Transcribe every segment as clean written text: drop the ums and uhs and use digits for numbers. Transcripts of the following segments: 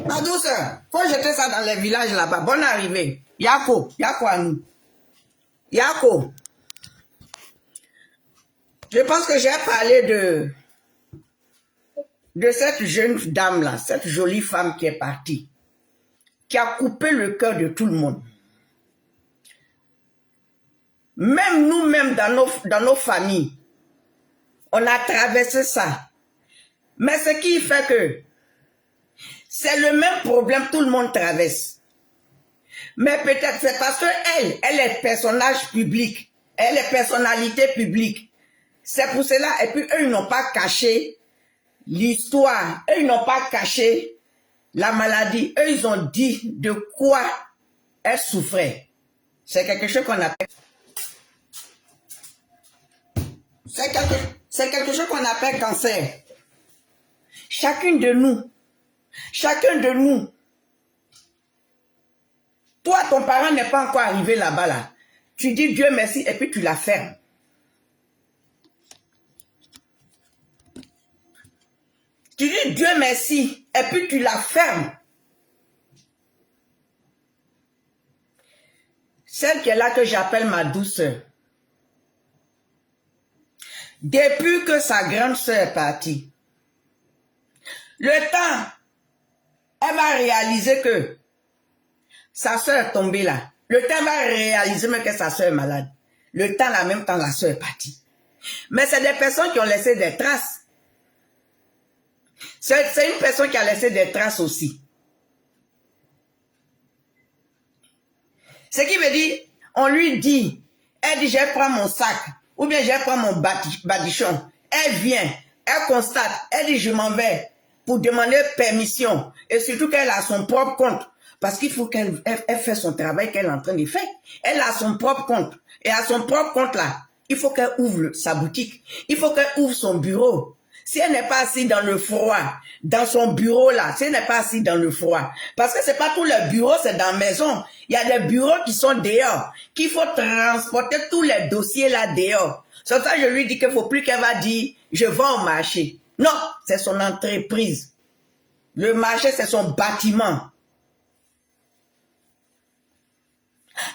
Ma douceur, faut jeter ça dans les villages là-bas. Bonne arrivée. Yako à nous. Yako. Je pense que j'ai parlé de cette jeune dame-là, cette jolie femme qui est partie, qui a coupé le cœur de tout le monde. Même nous-mêmes, dans nos familles, on a traversé ça. Mais ce qui fait que c'est le même problème, tout le monde traverse. Mais peut-être c'est parce qu'elle est personnage public, elle est personnalité publique. C'est pour cela, et puis eux, ils n'ont pas caché l'histoire, eux, ils n'ont pas caché la maladie. Eux, ils ont dit de quoi elle souffrait. C'est quelque chose qu'on appelle... C'est quelque chose qu'on appelle cancer. Chacun de nous, toi, ton parent n'est pas encore arrivé là-bas, là. Tu dis Dieu merci et puis tu la fermes. Tu dis Dieu merci et puis tu la fermes. Celle qui est là que j'appelle ma douceur. Depuis que sa grande sœur est partie, le temps, elle va réaliser que sa sœur est tombée là. Le temps va réaliser même que sa sœur est malade. Le temps, en même temps, la sœur est partie. Mais c'est des personnes qui ont laissé des traces. C'est une personne qui a laissé des traces aussi. Ce qui veut dire, on lui dit, elle dit, je vais prendre mon sac, ou bien je vais prendre mon badichon. Elle vient, elle constate, elle dit, je m'en vais pour demander permission. Et surtout qu'elle a son propre compte. Parce qu'il faut qu'elle fasse son travail qu'elle est en train de faire. Elle a son propre compte. Et à son propre compte là, il faut qu'elle ouvre sa boutique. Il faut qu'elle ouvre son bureau. Si elle n'est pas assise dans le froid, dans son bureau là, si elle n'est pas assise dans le froid, parce que c'est pas tous les bureaux, c'est dans la maison. Il y a des bureaux qui sont dehors, qu'il faut transporter tous les dossiers là dehors. C'est ça que je lui dis qu'il ne faut plus qu'elle va dire, je vais au marché. Non, c'est son entreprise. Le marché, c'est son bâtiment.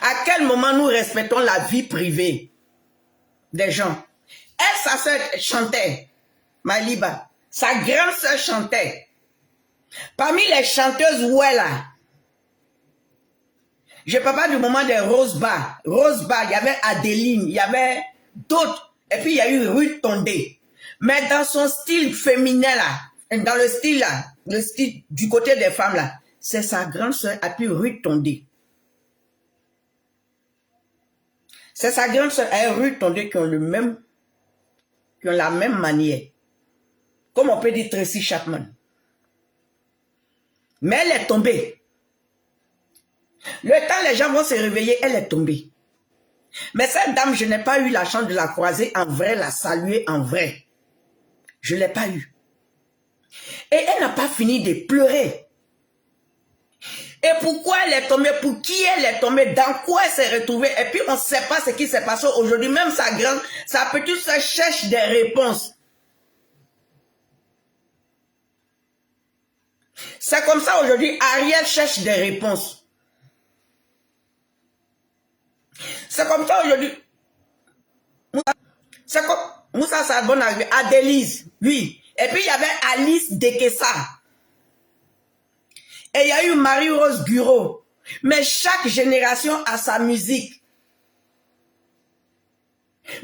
À quel moment nous respectons la vie privée des gens? Elle, sa sœur chantait. Maliba, sa grande sœur chantait. Parmi les chanteuses, où elle a, je parle pas du moment des Rosebud. Rosebud, il y avait Adeline, il y avait d'autres. Et puis il y a eu Ruth Tondé. Mais dans son style féminin là, dans le style là, le style du côté des femmes là, c'est sa grande sœur, et puis Ruth Tondé. C'est sa grande sœur et Ruth Tondé qui ont la même manière. Comme on peut dire Tracy Chapman. Mais elle est tombée. Le temps, les gens vont se réveiller, elle est tombée. Mais cette dame, je n'ai pas eu la chance de la croiser en vrai, la saluer en vrai. Je ne l'ai pas eu. Et elle n'a pas fini de pleurer. Et pourquoi elle est tombée? Pour qui elle est tombée? Dans quoi elle s'est retrouvée? Et puis on ne sait pas ce qui s'est passé aujourd'hui. Même sa petite sœur cherche des réponses. C'est comme ça aujourd'hui, Ariel cherche des réponses. C'est comme ça aujourd'hui. C'est comme Moussa Sadbon arrivé, Adélise, oui. Et puis il y avait Alice Dekessa. Et il y a eu Marie-Rose Bureau. Mais chaque génération a sa musique.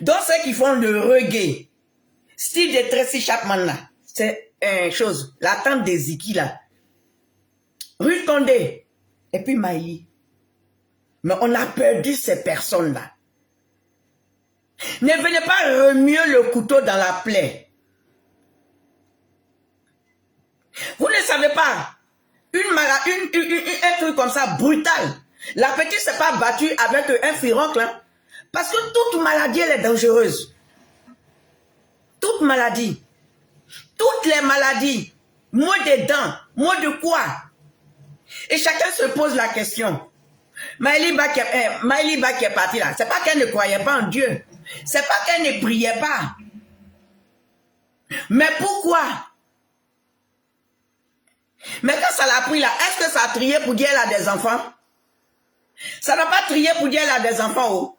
Donc ceux qui font le reggae, style de Tracy Chapman là, c'est une chose. La tante de Ziki là. Ruth Tondé. Et puis Maïli. Mais on a perdu ces personnes-là. Ne venez pas remuer le couteau dans la plaie. Vous ne savez pas. Un truc comme ça, brutal. La petite s'est pas battue avec un furoncle. Hein, parce que toute maladie, elle est dangereuse. Toute maladie. Toutes les maladies. Mot de dents. Mot de quoi? Et chacun se pose la question. Maëliba qui est partie là, c'est pas qu'elle ne croyait pas en Dieu. C'est pas qu'elle ne priait pas. Mais pourquoi? Mais quand ça l'a pris là, est-ce que ça a trié pour dire elle a des enfants? Ça n'a pas trié pour dire elle a des enfants, oh.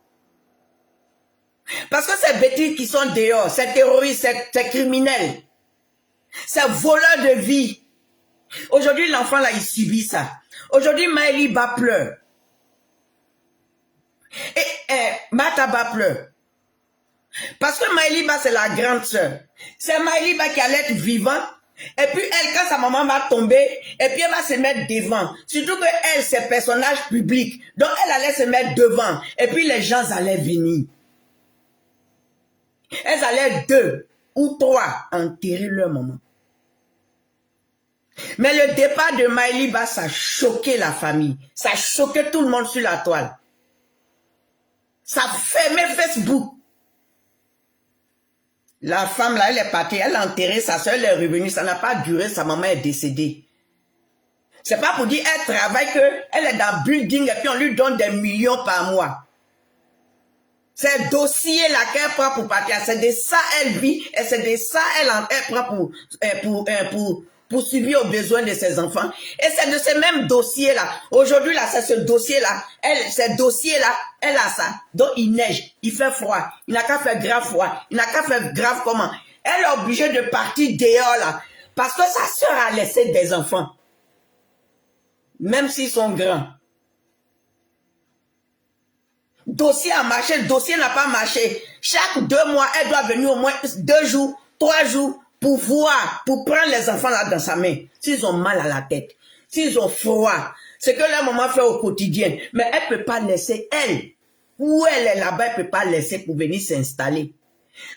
Parce que ces bêtises qui sont dehors, ces terroristes, ces criminels, ces voleurs de vie. Aujourd'hui, l'enfant là, il subit ça. Aujourd'hui, Maëliba pleure. Et Mataba pleure. Parce que Maëliba, c'est la grande sœur. C'est Maëliba qui allait être vivante. Et puis elle, quand sa maman va tomber, et puis elle va se mettre devant. Surtout que elle, c'est personnage public. Donc elle allait se mettre devant. Et puis les gens allaient venir. Elles allaient 2 ou 3 enterrer leur maman. Mais le départ de Maëliba, ça a choqué la famille. Ça a choqué tout le monde sur la toile. Ça a fermé Facebook. La femme là, elle est partie, elle a enterré sa soeur, elle est revenue. Ça n'a pas duré, sa maman est décédée. C'est pas pour dire elle travaille qu'elle est dans le building et puis on lui donne des millions par mois. C'est dossier là qu'elle prend pour partir. C'est de ça elle vit et c'est de ça elle prend pour subir aux besoins de ses enfants. Et c'est de ce même dossier là. Aujourd'hui là, c'est ce dossier là. Ce dossier là, elle a ça. Donc il neige, il fait froid. Il n'a qu'à faire grave froid. Il n'a qu'à faire grave comment. Elle est obligée de partir dehors là. Parce que sa soeur a laissé des enfants. Même s'ils sont grands. Dossier a marché, dossier n'a pas marché. Chaque 2 mois, elle doit venir au moins 2 jours, 3 jours pour voir, pour prendre les enfants là dans sa main. S'ils ont mal à la tête, s'ils ont froid, c'est que leur maman fait au quotidien. Mais elle ne peut pas laisser, elle, où elle est là-bas, elle ne peut pas laisser pour venir s'installer.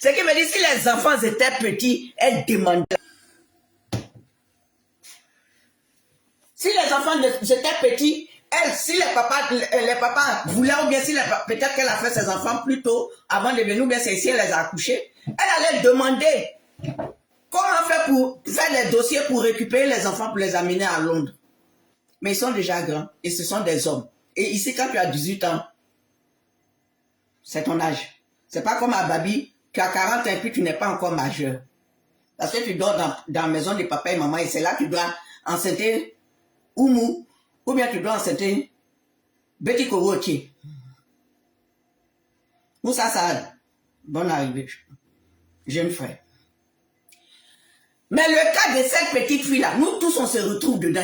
Ce qui veut dire, si les enfants étaient petits, elle demandait. Si les enfants étaient petits, elle, si les papas voulaient, ou bien si peut-être qu'elle a fait ses enfants plus tôt, avant de venir, ou bien c'est ici, elle les a accouchés, elle allait demander comment faire pour faire les dossiers pour récupérer les enfants pour les amener à Londres. Mais ils sont déjà grands et ce sont des hommes. Et ici, quand tu as 18 ans, c'est ton âge. C'est pas comme à Babi, tu as 40 ans et puis tu n'es pas encore majeur. Parce que tu dors dans la maison de papa et maman et c'est là que tu dois enceinter Oumou, ou bien tu dois enceinter Betty Korotier. Moussa Saad, bonne arrivée, jeune frère. Mais le cas de cette petite fille-là, nous tous on se retrouve dedans.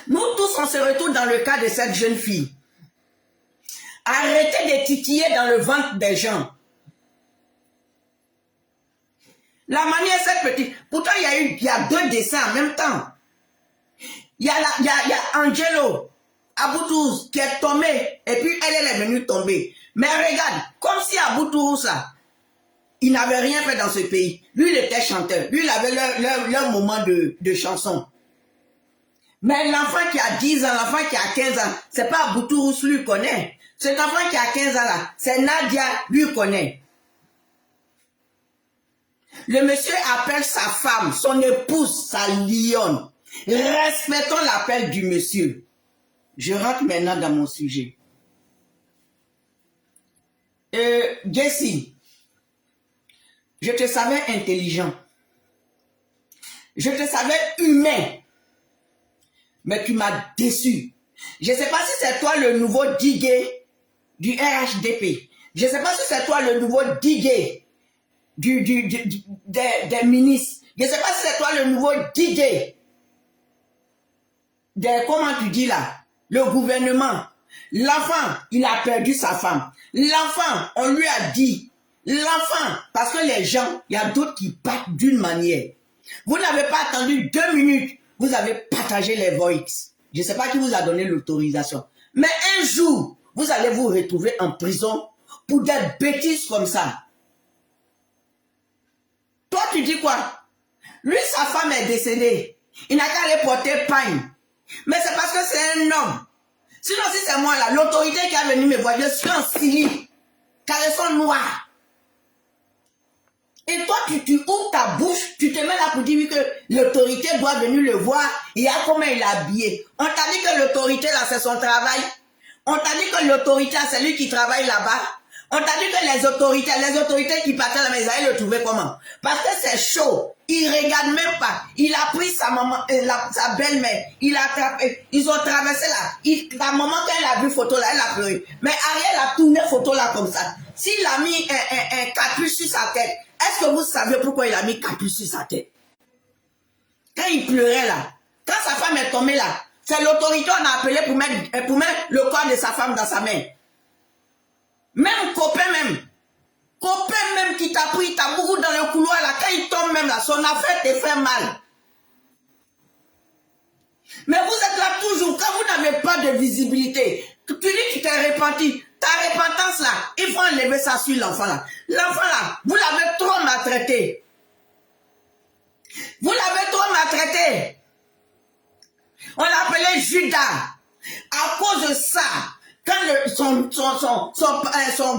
Nous tous on se retrouve dans le cas de cette jeune fille. Arrêtez de titiller dans le ventre des gens. La manière cette petite... Pourtant, il y a 2 dessins en même temps. Il y a Angelo Aboutouz qui est tombé et puis elle est venue tomber. Mais regarde, comme si Aboutouz, il n'avait rien fait dans ce pays. Lui, il était chanteur. Lui, il avait leur moment de chanson. Mais l'enfant qui a 10 ans, l'enfant qui a 15 ans, c'est pas Aboutouz, lui connaît. Cet enfant qui a 15 ans là, c'est Nadia, lui connaît. Le monsieur appelle sa femme, son épouse, sa lionne. Respectons l'appel du monsieur. Je rentre maintenant dans mon sujet. Jessie, je te savais intelligent. Je te savais humain. Mais tu m'as déçu. Je ne sais pas si c'est toi le nouveau digué du RHDP. Je ne sais pas si c'est toi le nouveau digué des ministres. Je ne sais pas si c'est toi le nouveau digué comment tu dis là, le gouvernement. L'enfant, il a perdu sa femme. L'enfant, on lui a dit, l'enfant, parce que les gens, il y a d'autres qui battent d'une manière. Vous n'avez pas attendu 2 minutes, vous avez partagé les voix. Je ne sais pas qui vous a donné l'autorisation. Mais un jour, vous allez vous retrouver en prison pour des bêtises comme ça. Toi, tu dis quoi? Lui, sa femme est décédée. Il n'a qu'à aller porter pagne. Mais c'est parce que c'est un homme. Sinon, si c'est moi là, l'autorité qui a venu me voir, je suis en slip, caleçon noir. Et toi, tu ouvres ta bouche, tu te mets là pour dire que l'autorité doit venir le voir, il y a comment il est habillé. On t'a dit que l'autorité là, c'est son travail. On t'a dit que l'autorité, c'est lui qui travaille là-bas. On t'a dit que les autorités qui partaient à la maison, ils le trouvaient comment? Parce que c'est chaud. Il regarde même pas. Il a pris sa maman, sa belle-mère. Il a attrapé. Ils ont traversé là. La maman, quand elle a vu photo là, elle a pleuré. Mais Ariel a tourné photo là comme ça. S'il a mis un capuche sur sa tête, est-ce que vous savez pourquoi il a mis capuche sur sa tête? Quand il pleurait là, quand sa femme est tombée là, c'est l'autorité qu'on a appelé pour mettre le corps de sa femme dans sa main. Même copain qui t'a pris, t'a bourré dans le couloir là, quand il tombe même là, son affaire te fait mal. Mais vous êtes là toujours, quand vous n'avez pas de visibilité, tu dis que tu t'es repenti, ta repentance là, il faut enlever ça sur l'enfant là. L'enfant là, vous l'avez trop maltraité. Vous l'avez trop maltraité. On l'appelait Judas. À cause de ça, quand son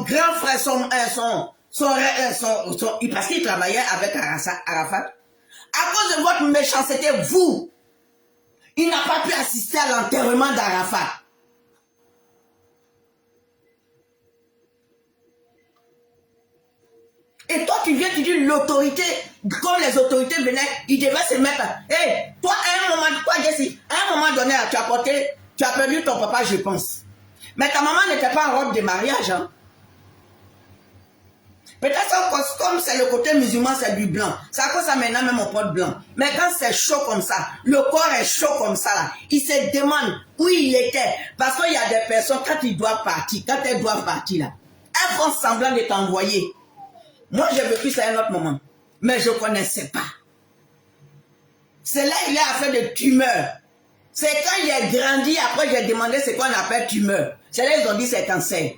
grand frère, parce qu'il travaillait avec Arafat, à cause de votre méchanceté, vous, il n'a pas pu assister à l'enterrement d'Arafat. Et toi, tu viens, tu dis l'autorité, comme les autorités venaient, ils devaient se mettre. Hé, toi, à un moment, quoi, Jesse, à un moment donné, tu as perdu ton papa, je pense. Mais ta maman n'était pas en robe de mariage. Hein. Peut-être comme c'est le côté musulman, c'est du blanc. C'est à cause ça maintenant même on porte blanc. Mais quand c'est chaud comme ça, le corps est chaud comme ça, là, il se demande où il était. Parce qu'il y a des personnes, quand elles doivent partir, là, elles font semblant de t'envoyer. Moi, j'ai vécu ça à un autre moment. Mais je ne connaissais pas. C'est là qu'il a fait de tumeur. C'est quand il est grandi, après j'ai demandé ce qu'on appelle tumeur. C'est là qu'ils ont dit c'est cancer.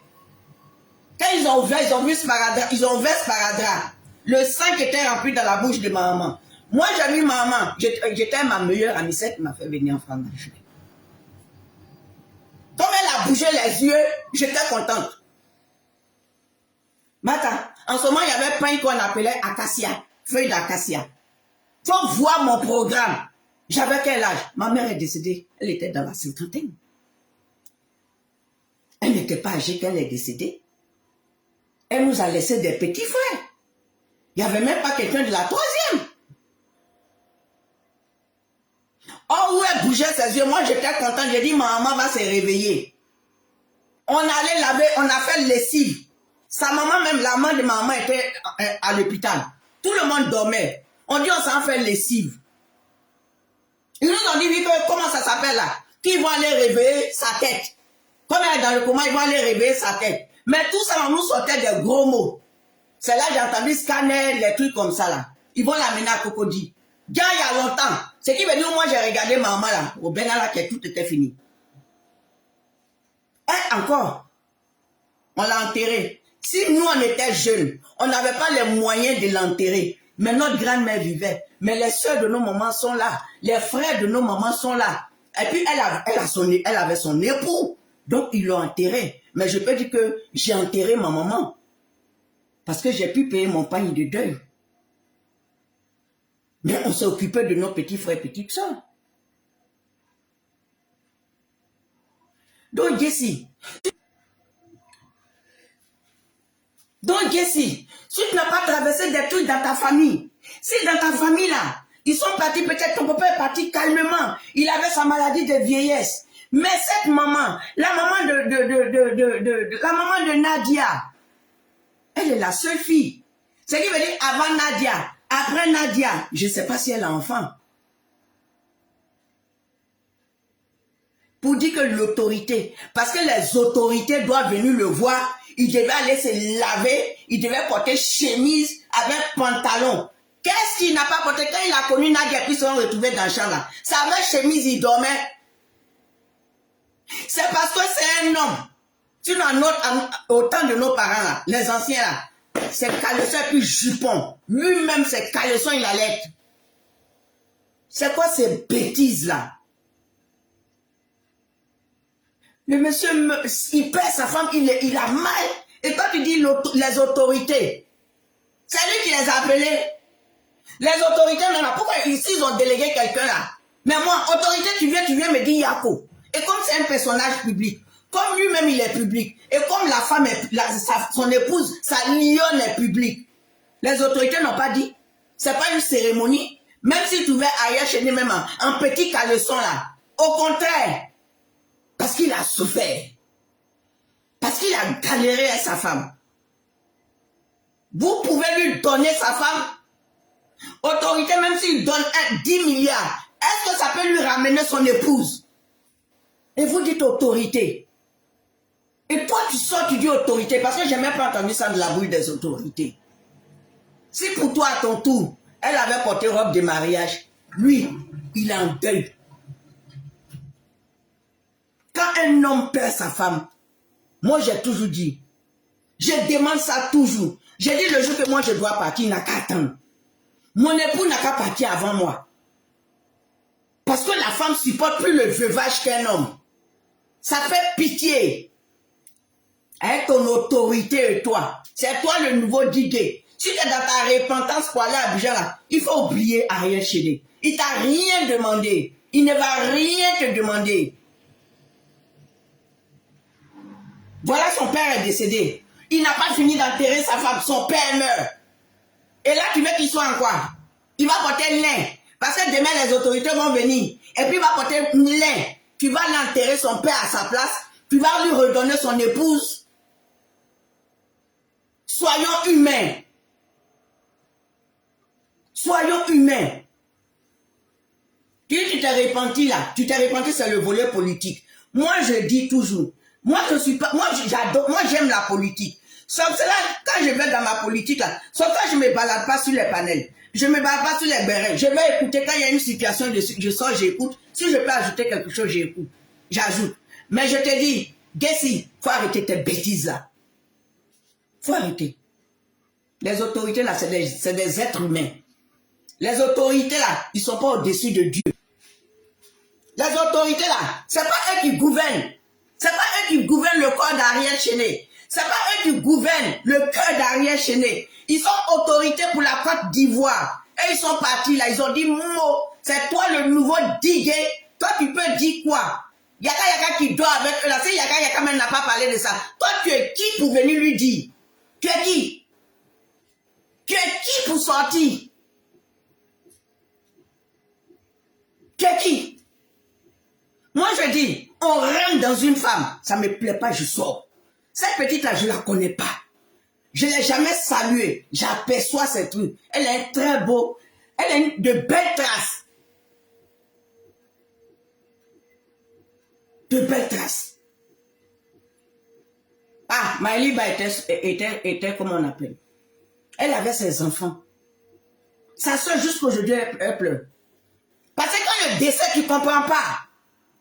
Quand ils ont vu sparadrap, le sang qui était rempli dans la bouche de ma maman. Moi, j'ai vu ma maman. J'étais ma meilleure amie, celle qui m'a fait venir en France. Comme elle a bougé les yeux, j'étais contente. Mais attends, en ce moment, il y avait un pain qu'on appelait acacia, feuille d'acacia. Faut voir mon programme. J'avais quel âge? Ma mère est décédée. Elle était dans la cinquantaine. Elle n'était pas âgée quand elle est décédée. Elle nous a laissé des petits frères. Il n'y avait même pas quelqu'un de la troisième. Oh, où elle bougeait ses yeux. Moi, j'étais contente. J'ai dit, ma maman va se réveiller. On allait laver, on a fait lessive. Sa maman, même la maman de ma maman était à l'hôpital. Tout le monde dormait. On dit, on s'en fait lessive. Ils nous ont dit, oui, comment ça s'appelle là? Qu'ils vont aller réveiller sa tête. Comme elle est dans le coma, ils vont aller réveiller sa tête. Mais tout ça, on nous sortait des gros mots. C'est là que j'ai entendu scanner, les trucs comme ça là. Ils vont l'amener à Cocody. Déjà, il y a longtemps. Ce qui veut dire, moi, j'ai regardé ma maman là, au Benalla, que tout était fini. Et encore, on l'a enterré. Si nous, on était jeunes, on n'avait pas les moyens de l'enterrer. Mais notre grand-mère vivait. Mais les soeurs de nos mamans sont là. Les frères de nos mamans sont là. Et puis, elle avait son époux. Donc, ils l'ont enterré. Mais je peux dire que j'ai enterré ma maman. Parce que j'ai pu payer mon panier de deuil. Mais on s'est occupé de nos petits frères et petites soeurs. Donc, Jessie, si tu n'as pas traversé des trucs dans ta famille, si dans ta famille là, ils sont partis, peut-être ton papa est parti calmement, il avait sa maladie de vieillesse. Mais cette maman, la maman de Nadia, elle est la seule fille. Ce qui veut dire avant Nadia, après Nadia, je ne sais pas si elle a enfant. Pour dire que l'autorité, parce que les autorités doivent venir le voir, il devait aller se laver, il devait porter chemise avec pantalon. Qu'est-ce qu'il n'a pas porté? Quand il a connu Nadia, puis ils se sont retrouvés dans le champ là. Ça avait chemise, il dormait. C'est parce que c'est un homme. Tu as au temps de nos parents là, les anciens là, c'est caleçon et puis jupon. Lui-même, c'est caleçon, il allait. C'est quoi ces bêtises là? Le monsieur, il perd sa femme, il a mal. Et quand tu dis les autorités, c'est lui qui les a appelés. Les autorités, non, pourquoi ici ils ont délégué quelqu'un là? Mais moi, autorité, tu viens me dire Yako. Et comme c'est un personnage public, Comme lui-même, il est public. Et comme la femme, son épouse, sa lionne est publique. Les autorités n'ont pas dit. C'est pas une cérémonie. Même si tu veux ailleurs chez lui, même en petit caleçon là. Au contraire. Parce qu'il a souffert. Parce qu'il a galéré avec sa femme. Vous pouvez lui donner sa femme. Autorité, même s'il donne 10 milliards, est-ce que ça peut lui ramener son épouse? Et vous dites autorité. Et toi, tu sors, tu dis autorité, parce que je n'ai même pas entendu ça de la bouille des autorités. Si pour toi, à ton tour, elle avait porté robe de mariage, lui, il est en deuil. Quand un homme perd sa femme, moi j'ai toujours dit, je demande ça toujours. J'ai dit le jour que moi je dois partir, il n'a qu'à attendre. Mon époux n'a qu'à partir avant moi. Parce que la femme supporte plus le veuvage qu'un homme. Ça fait pitié. Avec ton autorité et toi. C'est toi le nouveau Digué. Si tu es dans ta repentance pour aller à Abidjan, il faut oublier Ariel Chédé. Il t'a rien demandé. Il ne va rien te demander. Voilà, son père est décédé. Il n'a pas fini d'enterrer sa femme. Son père meurt. Et là, tu veux qu'il soit en quoi? Il va porter le lin. Parce que demain, les autorités vont venir. Et puis, il va porter le lin. Tu vas l'enterrer son père à sa place. Tu vas lui redonner son épouse. Soyons humains. Soyons humains. Tu t'es repenti là. Tu t'es repenti, c'est le volet politique. Moi, je dis toujours. Moi, je suis pas. Moi, j'adore. Moi, j'aime la politique. Sauf cela, quand je vais dans ma politique là, sauf ça, je ne me balade pas sur les panels. Je ne me balade pas sur les bérets. Je vais écouter quand il y a une situation, je sors, j'écoute. Si je peux ajouter quelque chose, j'écoute. J'ajoute. Mais je te dis, Gessi, faut arrêter tes bêtises là. Faut arrêter. Les autorités là, c'est des êtres humains. Les autorités là, ils ne sont pas au-dessus de Dieu. Les autorités là, c'est pas eux qui gouvernent. C'est pas eux qui gouvernent le corps d'Ariel Chédé. C'est pas eux qui gouvernent le cœur d'Ariel Chédé. Ils sont autorités pour la Côte d'Ivoire. Et ils sont partis là, ils ont dit, Mo, c'est toi le nouveau Digué. Toi, tu peux dire quoi? Yaka qui dort avec eux là. Si Yaka même n'a pas parlé de ça. Toi, tu es qui pour venir lui dire? Tu es qui? Tu es qui pour sortir? Tu es qui? Moi, je dis, on rentre dans une femme. Ça ne me plaît pas, je sors. Cette petite-là, je ne la connais pas. Je ne l'ai jamais saluée. J'aperçois ces trucs. Elle est très beau. Elle a de belles traces. De belles traces. Ah, Maëliba était comment on appelle. Elle avait ses enfants. Sa soeur, jusqu'aujourd'hui, elle pleure. Parce que quand le décès, tu ne comprends pas.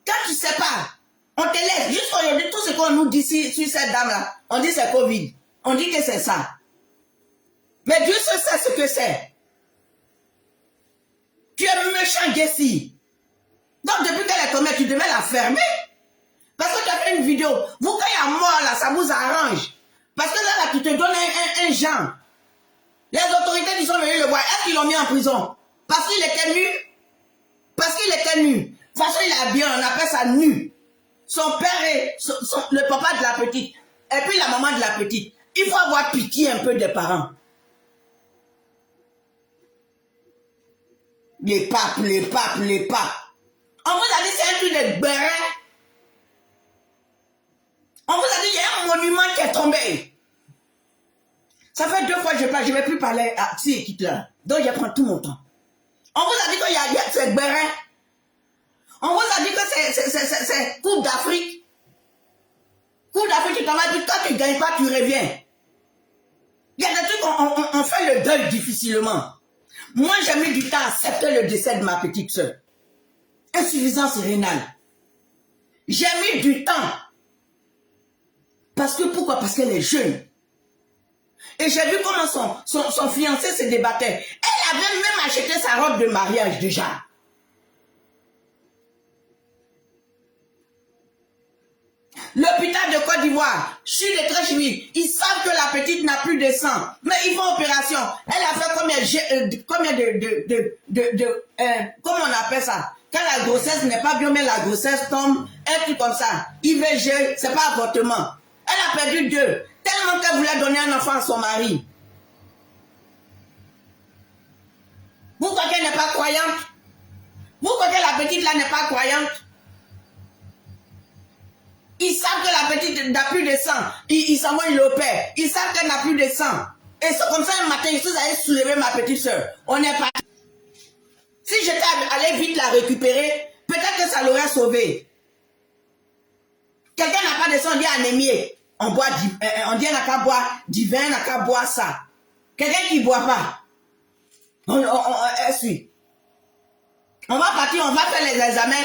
Quand tu ne sais pas, on te laisse. Jusqu'aujourd'hui, tout ce qu'on nous dit sur cette dame-là, on dit c'est Covid. On dit que c'est ça. Mais Dieu seul sait ce que c'est. Tu es méchant, Gessi. Donc, depuis qu'elle est tombée, tu devais la fermer. Parce que tu as fait une vidéo. Vous, quand il y a mort, là, ça vous arrange. Parce que là, tu te donnes un genre. Les autorités qui sont venues le voir, est-ce qu'ils l'ont mis en prison? Parce qu'il était nu. Parce qu'il était nu. De toute façon, il est bien, on appelle ça nu. Son père est le papa de la petite. Et puis la maman de la petite. Il faut avoir pitié un peu des parents. Les papes. On vous a dit c'est un truc de béret. On vous a dit il y a un monument qui est tombé. Ça fait 2 fois que je parle, je ne vais plus parler à ces équipes-là. Donc je prends tout mon temps. On vous a dit qu'il y a ce béret. On vous a dit que c'est Coupe d'Afrique. Coupe d'Afrique, tu t'en vas dire, toi tu ne gagnes pas, tu reviens. Il y a des trucs, on fait le deuil difficilement. Moi, j'ai mis du temps à accepter le décès de ma petite soeur. Insuffisance rénale. J'ai mis du temps. Parce que pourquoi? Parce qu'elle est jeune. Et j'ai vu comment son fiancé se débattait. Elle avait même acheté sa robe de mariage déjà. L'hôpital de Côte d'Ivoire, je suis de très chimique. Ils savent que la petite n'a plus de sang. Mais ils font opération. Elle a fait combien comment on appelle ça? Quand la grossesse n'est pas bien, mais la grossesse tombe, un truc comme ça. IVG, c'est pas avortement. Elle a perdu 2. Tellement qu'elle voulait donner un enfant à son mari. Vous croyez qu'elle n'est pas croyante? Vous croyez que la petite là n'est pas croyante? Ils savent que la petite n'a plus de sang. Ils s'en vont, ils l'opèrent. Ils savent qu'elle n'a plus de sang. Et c'est comme ça, un matin, ils sont allés soulever ma petite soeur. On est parti. Si j'étais allé vite la récupérer, peut-être que ça l'aurait sauvée. Quelqu'un n'a pas de sang, on dit anémie. On dit on n'a qu'à boire du vin, on n'a qu'à boire ça. Quelqu'un qui ne boit pas, elle suit. On va partir, on va faire les examens.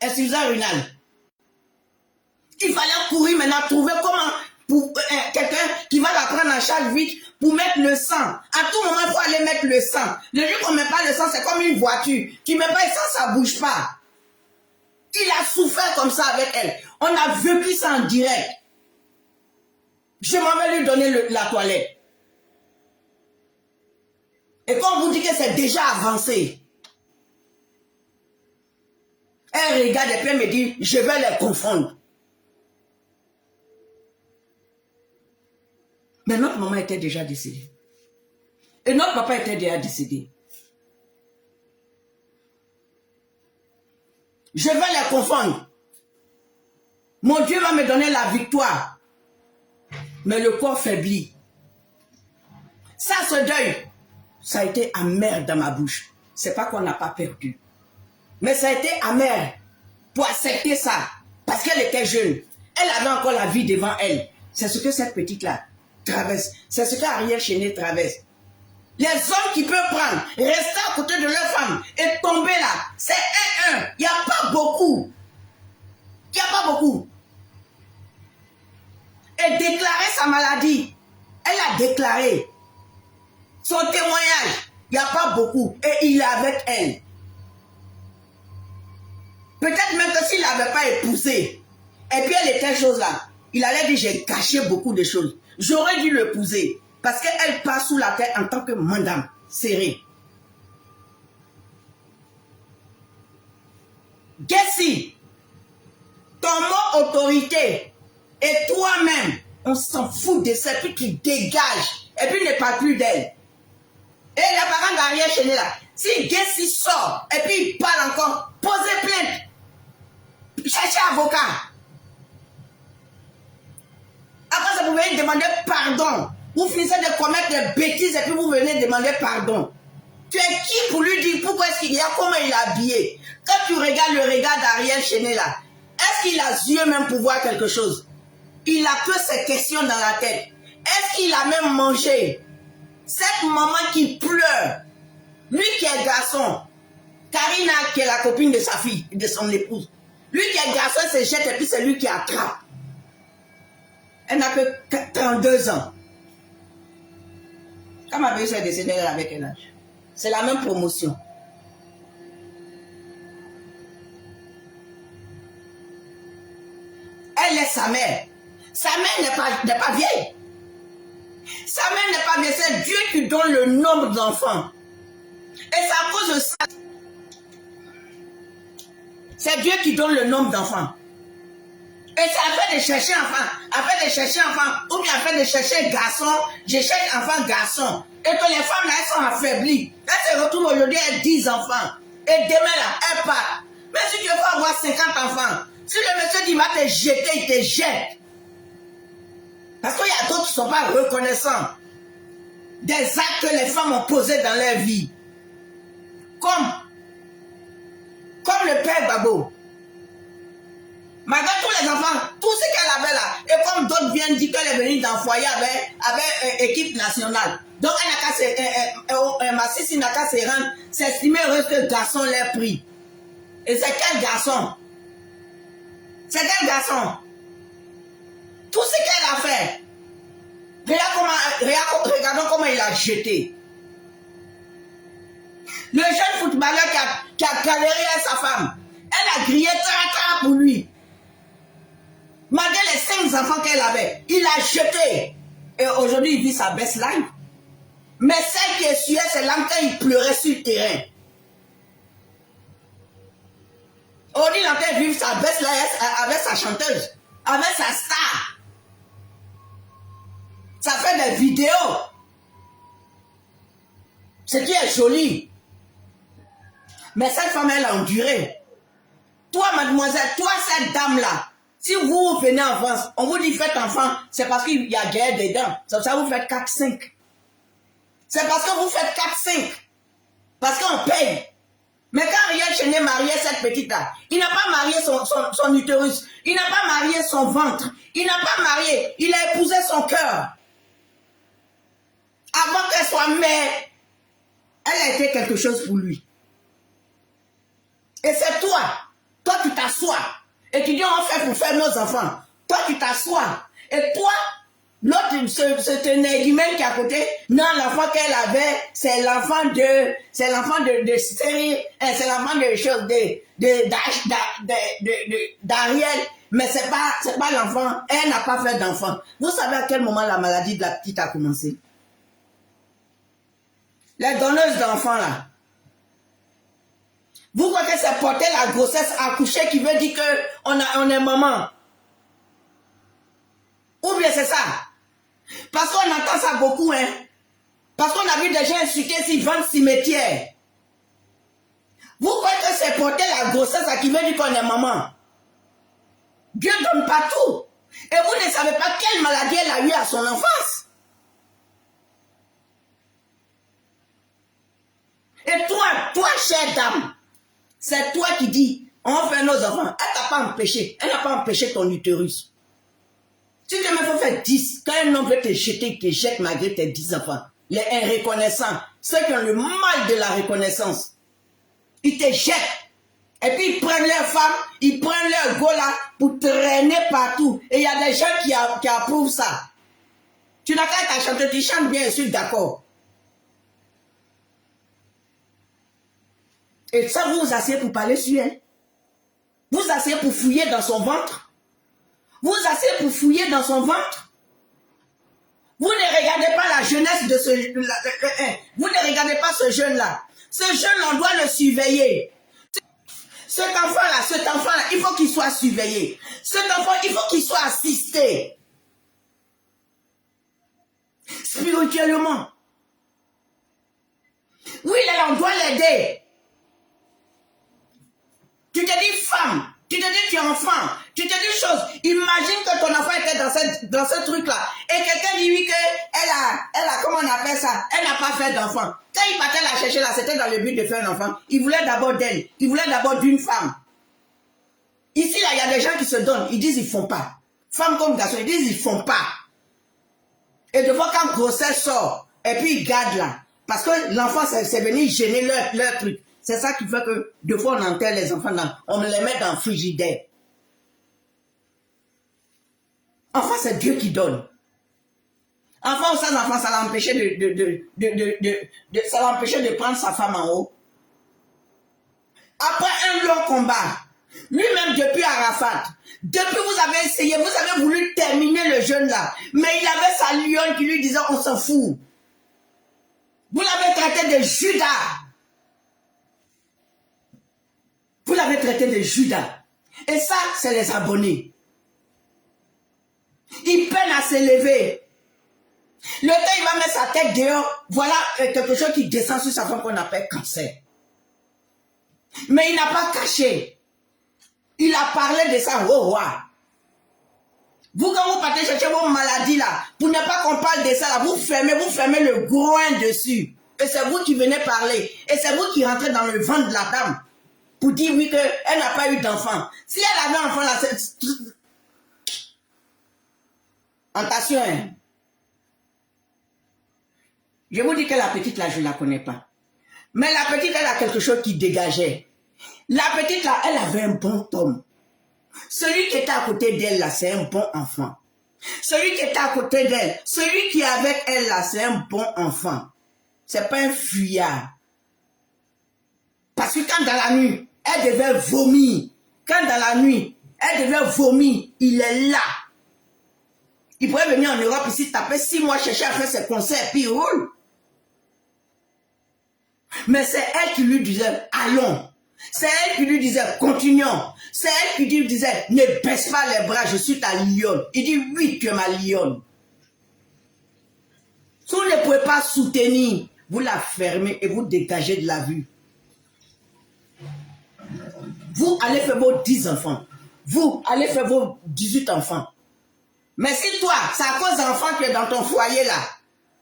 Insuffisance rénale. Il fallait courir maintenant, trouver comment pour quelqu'un qui va la prendre en charge vite pour mettre le sang. À tout moment, il faut aller mettre le sang. Le jour qu'on ne met pas le sang, c'est comme une voiture. Tu ne mets pas le sang, ça ne bouge pas. Il a souffert comme ça avec elle. On a vécu ça en direct. Je m'en vais lui donner la toilette. Et quand on vous dit que c'est déjà avancé, elle regarde et puis elle me dit, je vais les confondre. Mais notre maman était déjà décédée. Et notre papa était déjà décédé. Je vais les confondre. Mon Dieu va me donner la victoire. Mais le corps faiblit. Ça, ce deuil, ça a été amer dans ma bouche. C'est pas qu'on n'a pas perdu. Mais ça a été amer pour accepter ça. Parce qu'elle était jeune. Elle avait encore la vie devant elle. C'est ce que cette petite-là traverse. C'est ce qu'Ariel Chéné traverse. Les hommes qui peuvent prendre, rester à côté de leur femme et tomber là, c'est 1-1. Il n'y a pas beaucoup. Il n'y a pas beaucoup. Et déclarer sa maladie. Elle a déclaré. Son témoignage, il n'y a pas beaucoup. Et il est avec elle. Peut-être même que s'il n'avait pas épousé, et puis elle était chose là, il allait dire j'ai caché beaucoup de choses. J'aurais dû l'épouser. Parce qu'elle passe sous la tête en tant que madame serrée. Gessi, ton mot autorité et toi-même, on s'en fout de ça, puis tu dégages, et puis ne parle plus d'elle. Et la parent d'Ariel Chéné là, si Gessi sort, et puis il parle encore, posez plainte, cherchez avocat. Après ça, vous venez demander pardon. Vous finissez de commettre des bêtises et puis vous venez demander pardon. Tu es qui pour lui dire pourquoi est-ce qu'il y a, comment il est habillé? Quand tu regardes le regard d'Ariel Chéné là, est-ce qu'il a les yeux même pour voir quelque chose? Il a que ces questions dans la tête. Est-ce qu'il a même mangé? Cette maman qui pleure, lui qui est garçon, Karina qui est la copine de sa fille, de son épouse, lui qui est garçon se jette et puis c'est lui qui attrape. Elle n'a que 32 ans. Quand ma belle-sœur est décédée, elle avait quel âge? C'est la même promotion. Elle est sa mère. Sa mère n'est pas vieille. Sa mère n'est pas vieille. C'est Dieu qui donne le nombre d'enfants. Et c'est à cause de ça. C'est Dieu qui donne le nombre d'enfants. Et c'est afin de chercher enfant, ou bien afin de chercher garçon, je cherche enfant, garçon. Et que les femmes là, elles sont affaiblies. Elles se retrouvent aujourd'hui avec 10 enfants. Et demain là, elles partent. Mais si tu veux avoir 50 enfants, si le monsieur dit, il va te jeter, il te jette. Parce qu'il y a d'autres qui ne sont pas reconnaissants des actes que les femmes ont posés dans leur vie. Comme le père Babo. Malgré tous les enfants, tout ce qu'elle avait là, et comme d'autres viennent dire qu'elle est venue dans le foyer avec équipe nationale. Donc ma sissi n'a qu'à se rendre, s'estimer heureuse que le garçon l'ait pris. Et c'est quel garçon? C'est quel garçon? Tout ce qu'elle a fait, regardons comment il a jeté. Le jeune footballeur qui a galéré à sa femme, elle a grillé tra pour lui. Malgré les 5 enfants qu'elle avait, il a jeté. Et aujourd'hui, il vit sa best life. Mais celle qui est sur elle, c'est l'âme quand il pleurait sur le terrain. Aujourd'hui, il est en train de vivre sa baisse là avec sa chanteuse, avec sa star. Ça fait des vidéos. Ce qui est joli. Mais cette femme, elle a enduré. Toi, mademoiselle, toi, cette dame-là, si vous venez en France, on vous dit faites enfant, c'est parce qu'il y a guerre dedans. C'est ça vous faites 4-5. C'est parce que vous faites 4-5. Parce qu'on paye. Mais quand Ariel Chenet mariait cette petite-là, il n'a pas marié son utérus. Il n'a pas marié son ventre. Il n'a pas marié. Il a épousé son cœur. Avant qu'elle soit mère, elle a été quelque chose pour lui. Et c'est toi. Toi, tu t'assois. Et tu dis, on fait pour faire nos enfants. Toi, tu t'assois. Et toi, l'autre, ce négimène qui est à côté, non, l'enfant qu'elle avait, c'est l'enfant de série, c'est l'enfant de choses, d'Ariel, mais c'est pas l'enfant, elle n'a pas fait d'enfant. Vous savez à quel moment la maladie de la petite a commencé? Les donneuses d'enfants, là. Vous croyez que c'est porter la grossesse accouchée qui veut dire qu'on est maman? Ou bien c'est ça? Parce qu'on entend ça beaucoup, hein. Parce qu'on a vu des gens insulter s'ils vendent cimetière. Vous croyez que c'est porter la grossesse qui veut dire qu'on est maman? Dieu donne pas tout. Et vous ne savez pas quelle maladie elle a eu à son enfance. Et toi, chère dame, c'est toi qui dis, on fait nos enfants. Elle t'a pas empêché. Elle n'a pas empêché ton utérus. Si tu me fais faire 10, quand un homme veut te jeter, il te jette malgré tes 10 enfants. Les reconnaissants, ceux qui ont le mal de la reconnaissance, ils te jettent. Et puis ils prennent leurs femmes, ils prennent leurs go là pour traîner partout. Et il y a des gens qui approuvent ça. Tu n'as qu'à ta chanter, tu chantes bien, je suis d'accord. Et ça, vous vous asseyez pour parler sur elle. Vous vous asseyez pour fouiller dans son ventre. Vous vous asseyez pour fouiller dans son ventre. Vous ne regardez pas la jeunesse de ce... Vous ne regardez pas ce jeune-là. Ce jeune, on doit le surveiller. Cet enfant-là, il faut qu'il soit surveillé. Cet enfant, il faut qu'il soit assisté. Spirituellement. Oui, là, on doit l'aider. Tu te dis femme, tu te dis tu es enfant, tu te dis chose. Imagine que ton enfant était dans ce truc-là. Et quelqu'un dit oui qu'elle a, comment on appelle ça? Elle n'a pas fait d'enfant. Quand il partait la chercher là, c'était dans le but de faire un enfant. Il voulait d'abord d'elle. Il voulait d'abord d'une femme. Ici, là, il y a des gens qui se donnent. Ils disent ils font pas. Femme comme garçon, ils disent ils font pas. Et de fois quand grossesse sort, et puis ils gardent là. Parce que l'enfant, c'est venu gêner leur truc. C'est ça qui fait que, deux fois, on enterre les enfants, on les met dans le frigidaire. Enfin, c'est Dieu qui donne. Enfin, sans enfant, ça l'a empêché de prendre sa femme en haut. Après un long combat, lui-même depuis Arafat, depuis vous avez essayé, vous avez voulu terminer le jeune là, mais il avait sa lionne qui lui disait on s'en fout. Vous l'avez traité de Judas. Vous l'avez traité de Judas. Et ça, c'est les abonnés. Ils peinent à s'élever. Le temps, il va mettre sa tête dehors. Voilà quelque chose qui descend sur sa femme qu'on appelle cancer. Mais il n'a pas caché. Il a parlé de ça au roi. Vous, quand vous partez chercher vos maladies là, pour ne pas qu'on parle de ça là, vous fermez le groin dessus. Et c'est vous qui venez parler. Et c'est vous qui rentrez dans le ventre de la dame. Pour dire oui qu'elle n'a pas eu d'enfant. Si elle avait un enfant là, c'est... Attention, hein. Je vous dis que la petite là, je ne la connais pas. Mais la petite, elle a quelque chose qui dégageait. La petite là, elle avait un bon homme. Celui qui était à côté d'elle là, c'est un bon enfant. Celui qui était à côté d'elle, celui qui est avec elle là, c'est un bon enfant. C'est pas un fuyard. Parce que quand dans la nuit, elle devait vomir. Quand dans la nuit, elle devait vomir, il est là. Il pourrait venir en Europe ici, taper 6 mois, chercher à faire ses concerts, puis il roule. Mais c'est elle qui lui disait, allons. C'est elle qui lui disait, continuons. C'est elle qui lui disait, ne baisse pas les bras, je suis ta lionne. Il dit, oui, tu es ma lionne. Si vous ne pouvez pas soutenir, vous la fermez et vous dégagez de la vue. Vous allez faire vos 10 enfants. Vous allez faire vos 18 enfants. Mais si toi, c'est à cause d'enfants qui est dans ton foyer là,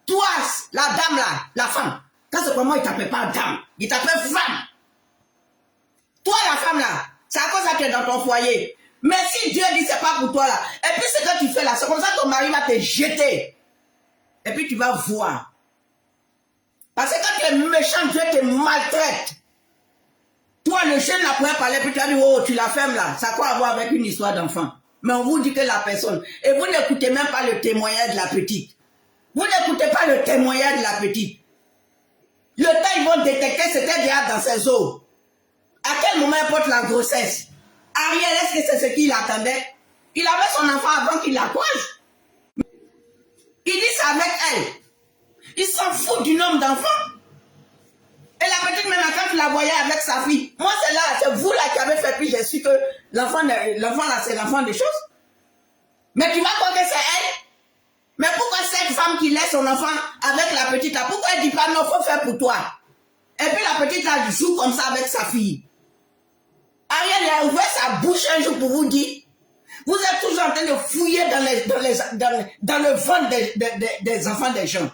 toi, la dame là, la femme, quand c'est comment il t'appelle pas dame, il t'appelle femme. Toi la femme là, c'est à cause de ça que tu es dans ton foyer. Mais si Dieu dit c'est pas pour toi là, et puis ce que tu fais là, c'est comme ça que ton mari va te jeter. Et puis tu vas voir. Parce que quand tu es méchant, Dieu te maltraite. Toi, le jeune là pourrait parler, puis tu vas dire, oh, tu la fermes là. Ça a quoi à voir avec une histoire d'enfant? Mais on vous dit que la personne. Et vous n'écoutez même pas le témoignage de la petite. Vous n'écoutez pas le témoignage de la petite. Le temps, ils vont détecter, c'était déjà dans ses os. À quel moment importe la grossesse? Ariel, est-ce que c'est ce qu'il attendait? Il avait son enfant avant qu'il la croise. Il dit c'est avec elle. Il s'en fout du nombre d'enfants. Et la petite, même quand tu la voyais avec sa fille, moi c'est là, c'est vous là qui avez fait, puis j'ai su que l'enfant là, c'est l'enfant des choses. Mais tu vas croire que c'est elle? Mais pourquoi cette femme qui laisse son enfant avec la petite là, pourquoi elle dit pas non, faut faire pour toi? Et puis la petite là joue comme ça avec sa fille. Ariel a ouvert sa bouche un jour pour vous dire, vous êtes toujours en train de fouiller dans le ventre des enfants des gens.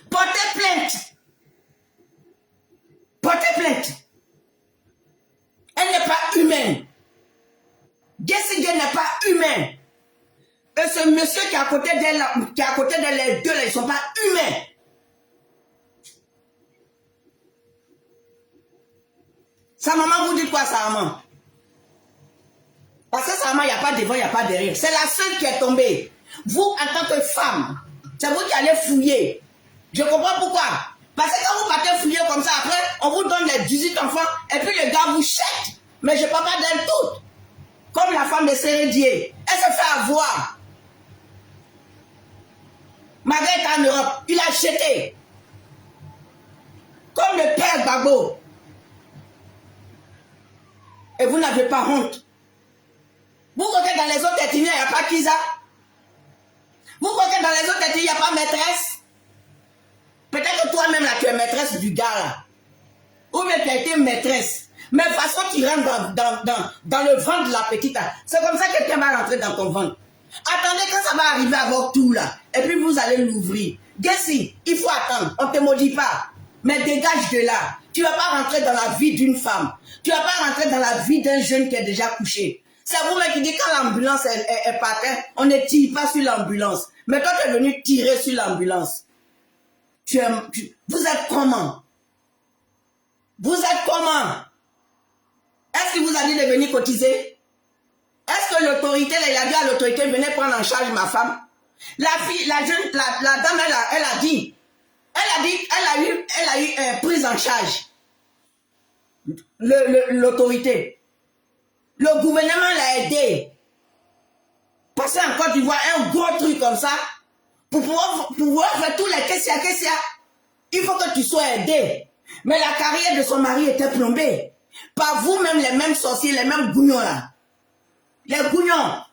Portez plainte. Portez plainte. Elle n'est pas humaine. Jessie n'est pas humain. Et ce monsieur qui est à côté d'elle, les deux là, ils ne sont pas humains. Sa maman vous dit quoi, sa maman? Parce que sa maman, il n'y a pas devant, il n'y a pas derrière. C'est la seule qui est tombée. Vous, en tant que femme, c'est vous qui allez fouiller. Je comprends pourquoi. Parce que quand vous partez fouiller comme ça, après, on vous donne les 18 enfants, et puis le gars vous jette. Mais je ne parle pas d'elle toute. Comme la femme de Sérédier. Elle se fait avoir. Margaret en Europe, il a jeté. Comme le père Gbagbo. Et vous n'avez pas honte. Vous croyez que dans les autres ethnies, il n'y a pas Kiza? Vous croyez que dans les autres ethnies, il n'y a pas maîtresse? Peut-être que toi-même, là, tu es maîtresse du gars, là. Ou bien tu as été maîtresse. Mais de toute façon, tu rentres dans le ventre de la petite, là. C'est comme ça que quelqu'un va rentrer dans ton ventre. Attendez quand ça va arriver à votre tour, là. Et puis vous allez l'ouvrir. Jessie, il faut attendre. On ne te maudit pas. Mais dégage de là. Tu ne vas pas rentrer dans la vie d'une femme. Tu ne vas pas rentrer dans la vie d'un jeune qui est déjà couché. C'est vous-même qui dites quand l'ambulance est partie, on ne tire pas sur l'ambulance. Mais toi, tu es venu tirer sur l'ambulance. Vous êtes comment? Vous êtes comment? Est-ce qu'il vous a dit de venir cotiser? Est-ce que l'autorité, il a dit à l'autorité, venez prendre en charge ma femme? La fille, la dame, elle a dit, elle a eu prise en charge. L'autorité. Le gouvernement l'a aidé. Parce qu'en Côte d'Ivoire, un gros truc comme ça, pour pouvoir faire tous les questions, il faut que tu sois aidé. Mais la carrière de son mari était plombée. Par vous-même, les mêmes sorciers, les mêmes gougnons là. Les gougnons.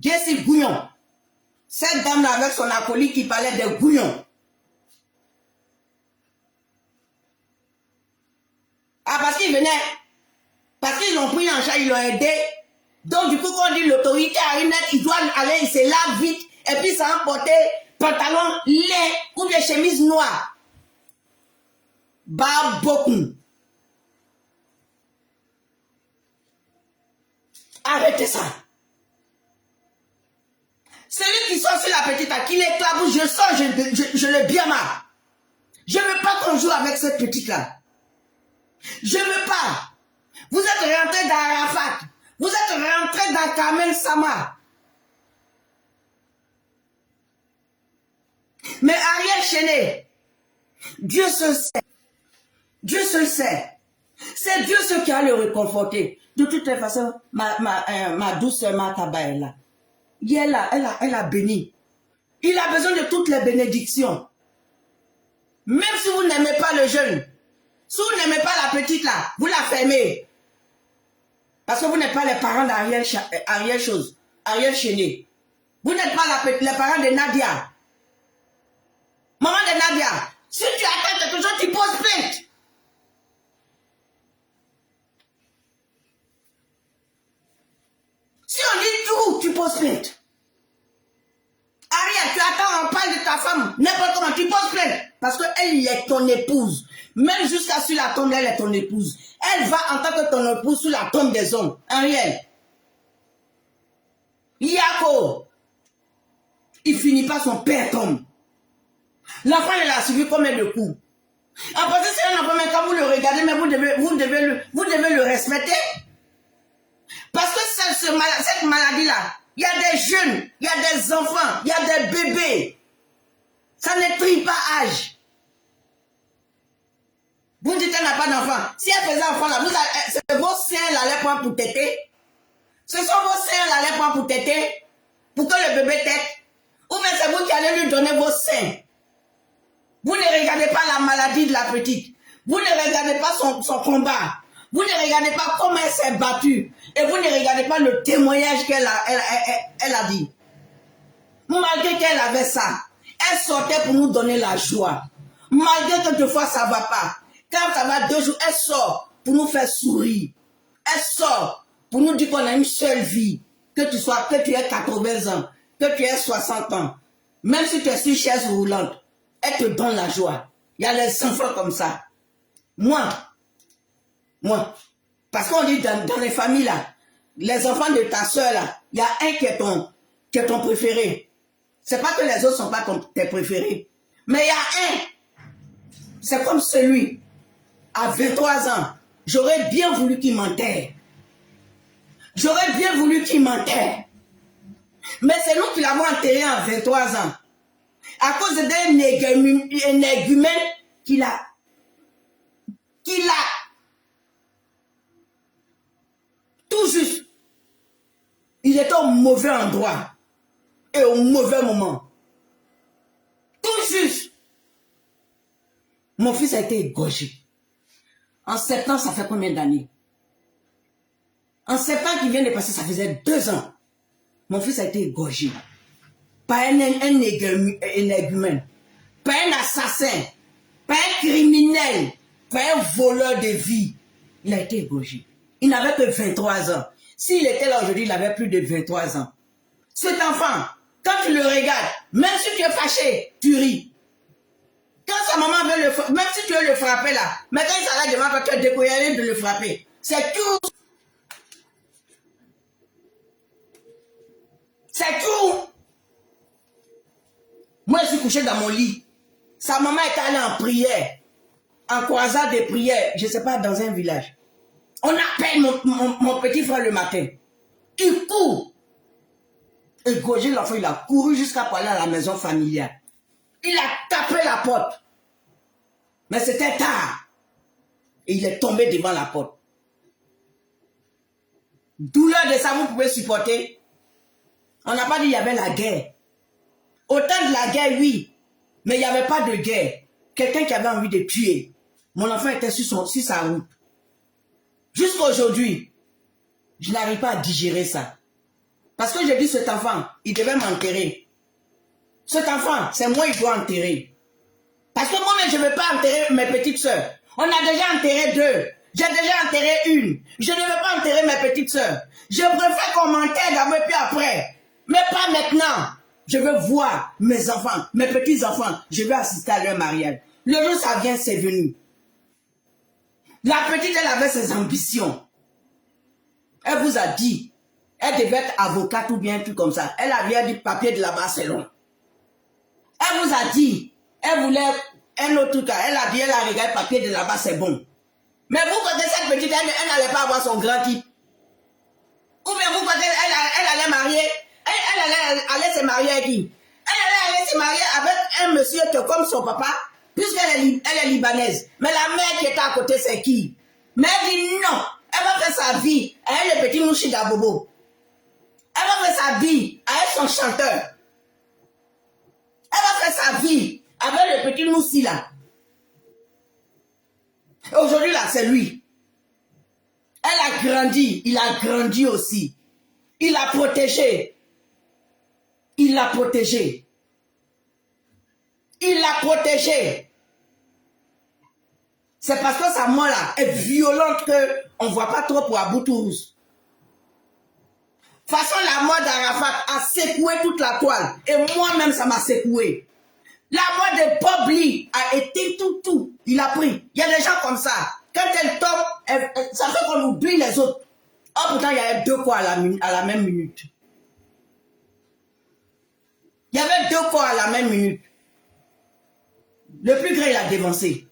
Jessie Gouillon. Cette dame là avec son acolyte qui parlait des gougnons. Ah, parce qu'ils venaient. Parce qu'ils l'ont pris en charge, ils l'ont aidé. Donc du coup, quand on dit l'autorité a une aide, il doit aller, il se lave vite. Et puis ça a porté pantalon laid ou des chemises noires. Bah, beaucoup. Arrêtez ça. Celui qui sort sur la petite, qui l'éclabousse, je sors, je le bien mal. Je ne veux pas qu'on joue avec cette petite-là. Je ne veux pas. Vous êtes rentré dans Arafat. Vous êtes rentré dans Kamel Sama. Mais Ariel Chéné, Dieu se sait. Dieu se sait. C'est Dieu ce qui a le réconforter. De toute façon, ma douce sœur Mataba est là. Elle a béni. Il a besoin de toutes les bénédictions. Même si vous n'aimez pas le jeune, si vous n'aimez pas la petite là, vous la fermez. Parce que vous n'êtes pas les parents d'Ariel Chéné. Vous n'êtes pas les parents de Nadia. Maman de Nadia, si tu attends quelque chose, tu poses plainte. Si on dit tout, tu poses plainte. Ariel, tu attends, on parle de ta femme, n'importe comment, tu poses plainte. Parce qu'elle est ton épouse. Même jusqu'à sur la tombe, elle est ton épouse. Elle va en tant que ton épouse sur la tombe des hommes. Ariel. Yako. Il finit pas son père tombe. L'enfant, il a suivi combien de coups? Après, c'est un enfant, mais quand vous le regardez, mais vous devez le respecter. Parce que cette maladie-là, il y a des jeunes, il y a des enfants, il y a des bébés. Ça ne trie pas âge. Vous dites qu'elle n'a pas d'enfant. Si elle faisait enfant là, c'est vos seins elle allait prendre pour téter. Ce sont vos seins elle allait prendre pour téter. Pour que le bébé tète. Ou bien c'est vous qui allez lui donner vos seins. Vous ne regardez pas la maladie de la petite. Vous ne regardez pas son combat. Vous ne regardez pas comment elle s'est battue. Et vous ne regardez pas le témoignage qu'elle a dit. Malgré qu'elle avait ça, elle sortait pour nous donner la joie. Malgré que deux fois ça ne va pas. Quand ça va 2 jours, elle sort pour nous faire sourire. Elle sort pour nous dire qu'on a une seule vie. Que tu aies 80 ans, que tu aies 60 ans. Même si tu es sur chaise roulante, elle te donne la joie. Il y a les enfants comme ça. Moi, parce qu'on dit dans les familles là, les enfants de ta soeur là, il y a un qui est ton préféré. C'est pas que les autres sont pas tes préférés. Mais il y a un, c'est comme celui, à 23 ans, j'aurais bien voulu qu'il m'enterre. J'aurais bien voulu qu'il m'enterre. Mais c'est nous qui l'avons enterré à 23 ans. À cause d'un énergumène qu'il a tout juste. Il était au mauvais endroit et au mauvais moment. Tout juste. Mon fils a été égorgé. En septembre, ça fait combien d'années? En septembre qui vient de passer, ça faisait 2 ans. Mon fils a été égorgé. Par un énergumène. Par un assassin. Par un criminel. Par un voleur de vie. Il a été égorgé. Il n'avait que 23 ans. S'il était là aujourd'hui, il avait plus de 23 ans. Cet enfant, quand tu le regardes, même si tu es fâché, tu ris. Quand sa maman veut le frapper, même si tu veux le frapper là, mais quand il s'arrête devant toi, tu es découragé de le frapper. C'est tout. C'est tout. Moi, je suis couché dans mon lit. Sa maman est allée en prière, en croisade de prière, je ne sais pas, dans un village. On appelle mon petit frère le matin. Il court. Et Gauger, l'enfant, il a couru jusqu'à pour aller à la maison familiale. Il a tapé la porte. Mais c'était tard. Et il est tombé devant la porte. Douleur de ça, vous pouvez supporter. On n'a pas dit qu'il y avait la guerre. Autant de la guerre, oui. Mais il n'y avait pas de guerre. Quelqu'un qui avait envie de tuer. Mon enfant était sur sa route. Jusqu'à aujourd'hui, je n'arrive pas à digérer ça. Parce que j'ai dit cet enfant, il devait m'enterrer. Cet enfant, c'est moi qui dois enterrer. Parce que moi-même, je ne veux pas enterrer mes petites sœurs. On a déjà enterré 2. J'ai déjà enterré 1. Je ne veux pas enterrer mes petites sœurs. Je préfère qu'on m'enterre d'abord puis après. Mais pas maintenant. Je veux voir mes enfants, mes petits-enfants. Je veux assister à leur mariage. Le jour ça vient, c'est venu. La petite, elle avait ses ambitions. Elle vous a dit, elle devait être avocate ou bien un truc comme ça. Elle avait dit papier de la Barcelone. Elle vous a dit, elle voulait un autre truc. Elle a dit, elle a regardé papier de là-bas, c'est bon. Mais vous croyez cette petite, elle n'allait pas avoir son grand type. Ou bien vous croyez elle allait marier, elle allait se marier avec qui? Elle allait se marier avec un monsieur qui est comme son papa, puisqu'elle est libanaise. Mais la mère qui était à côté, c'est qui? Mais elle dit non, elle va faire sa vie avec le petit Mouchida Bobo. Elle va faire sa vie avec son chanteur. Elle va faire sa vie avec le petit Moussi là. Aujourd'hui, là, c'est lui. Elle a grandi. Il a grandi aussi. Il l'a protégé. Il l'a protégé. Il l'a protégé. C'est parce que sa mort là est violente qu'on ne voit pas trop pour Abou Tourouz. De toute façon, la mort d'Arafat a secoué toute la toile. Et moi-même, ça m'a secoué. La mort de Bob Lee a été tout. Il a pris. Il y a des gens comme ça. Quand elle tombe, ça fait qu'on oublie les autres. Oh, pourtant, il y avait 2 corps à la même minute. Il y avait 2 corps à la même minute. Le plus grand, il a dévancé.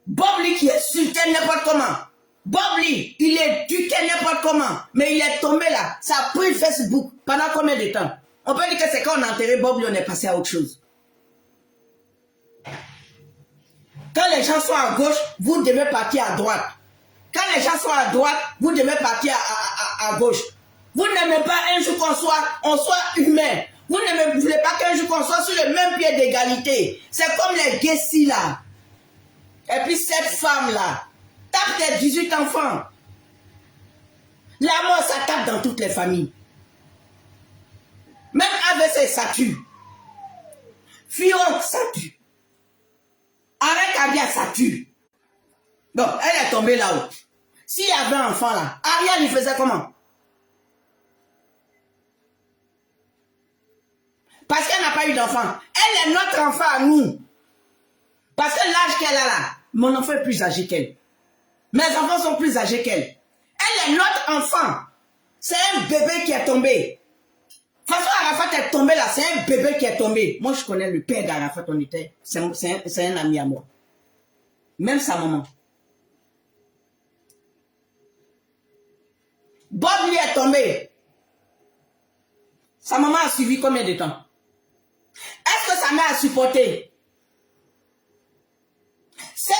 Bob Lee qui est insulté n'importe comment. Bob Lee, il est éduqué n'importe comment. Mais il est tombé là. Ça a pris Facebook. Pendant combien de temps? On peut dire que c'est quand on a enterré Bob Lee, on est passé à autre chose. Quand les gens sont à gauche, vous devez partir à droite. Quand les gens sont à droite, vous devez partir à gauche. Vous n'aimez pas un jour on soit humain. Vous ne voulez pas qu'un jour qu'on soit sur le même pied d'égalité. C'est comme les Gessi là. Et puis cette femme là, tape tes 18 enfants. La mort, ça tape dans toutes les familles. Même AVC, ça tue. Fion, ça tue. Arrête cardiaque, ça tue. Donc, elle est tombée là-haut. S'il y avait un enfant là, Ariel, il faisait comment? Parce qu'elle n'a pas eu d'enfant. Elle est notre enfant à nous. Parce que l'âge qu'elle a là, mon enfant est plus âgé qu'elle. Mes enfants sont plus âgés qu'elle. Elle est notre enfant. C'est un bébé qui est tombé. De toute façon, Arafat est tombé là, c'est un bébé qui est tombé. Moi, je connais le père d'Arafat, c'est un ami à moi. Même sa maman. Bob lui est tombé. Sa maman a suivi combien de temps? Est-ce que sa mère a supporté? Cette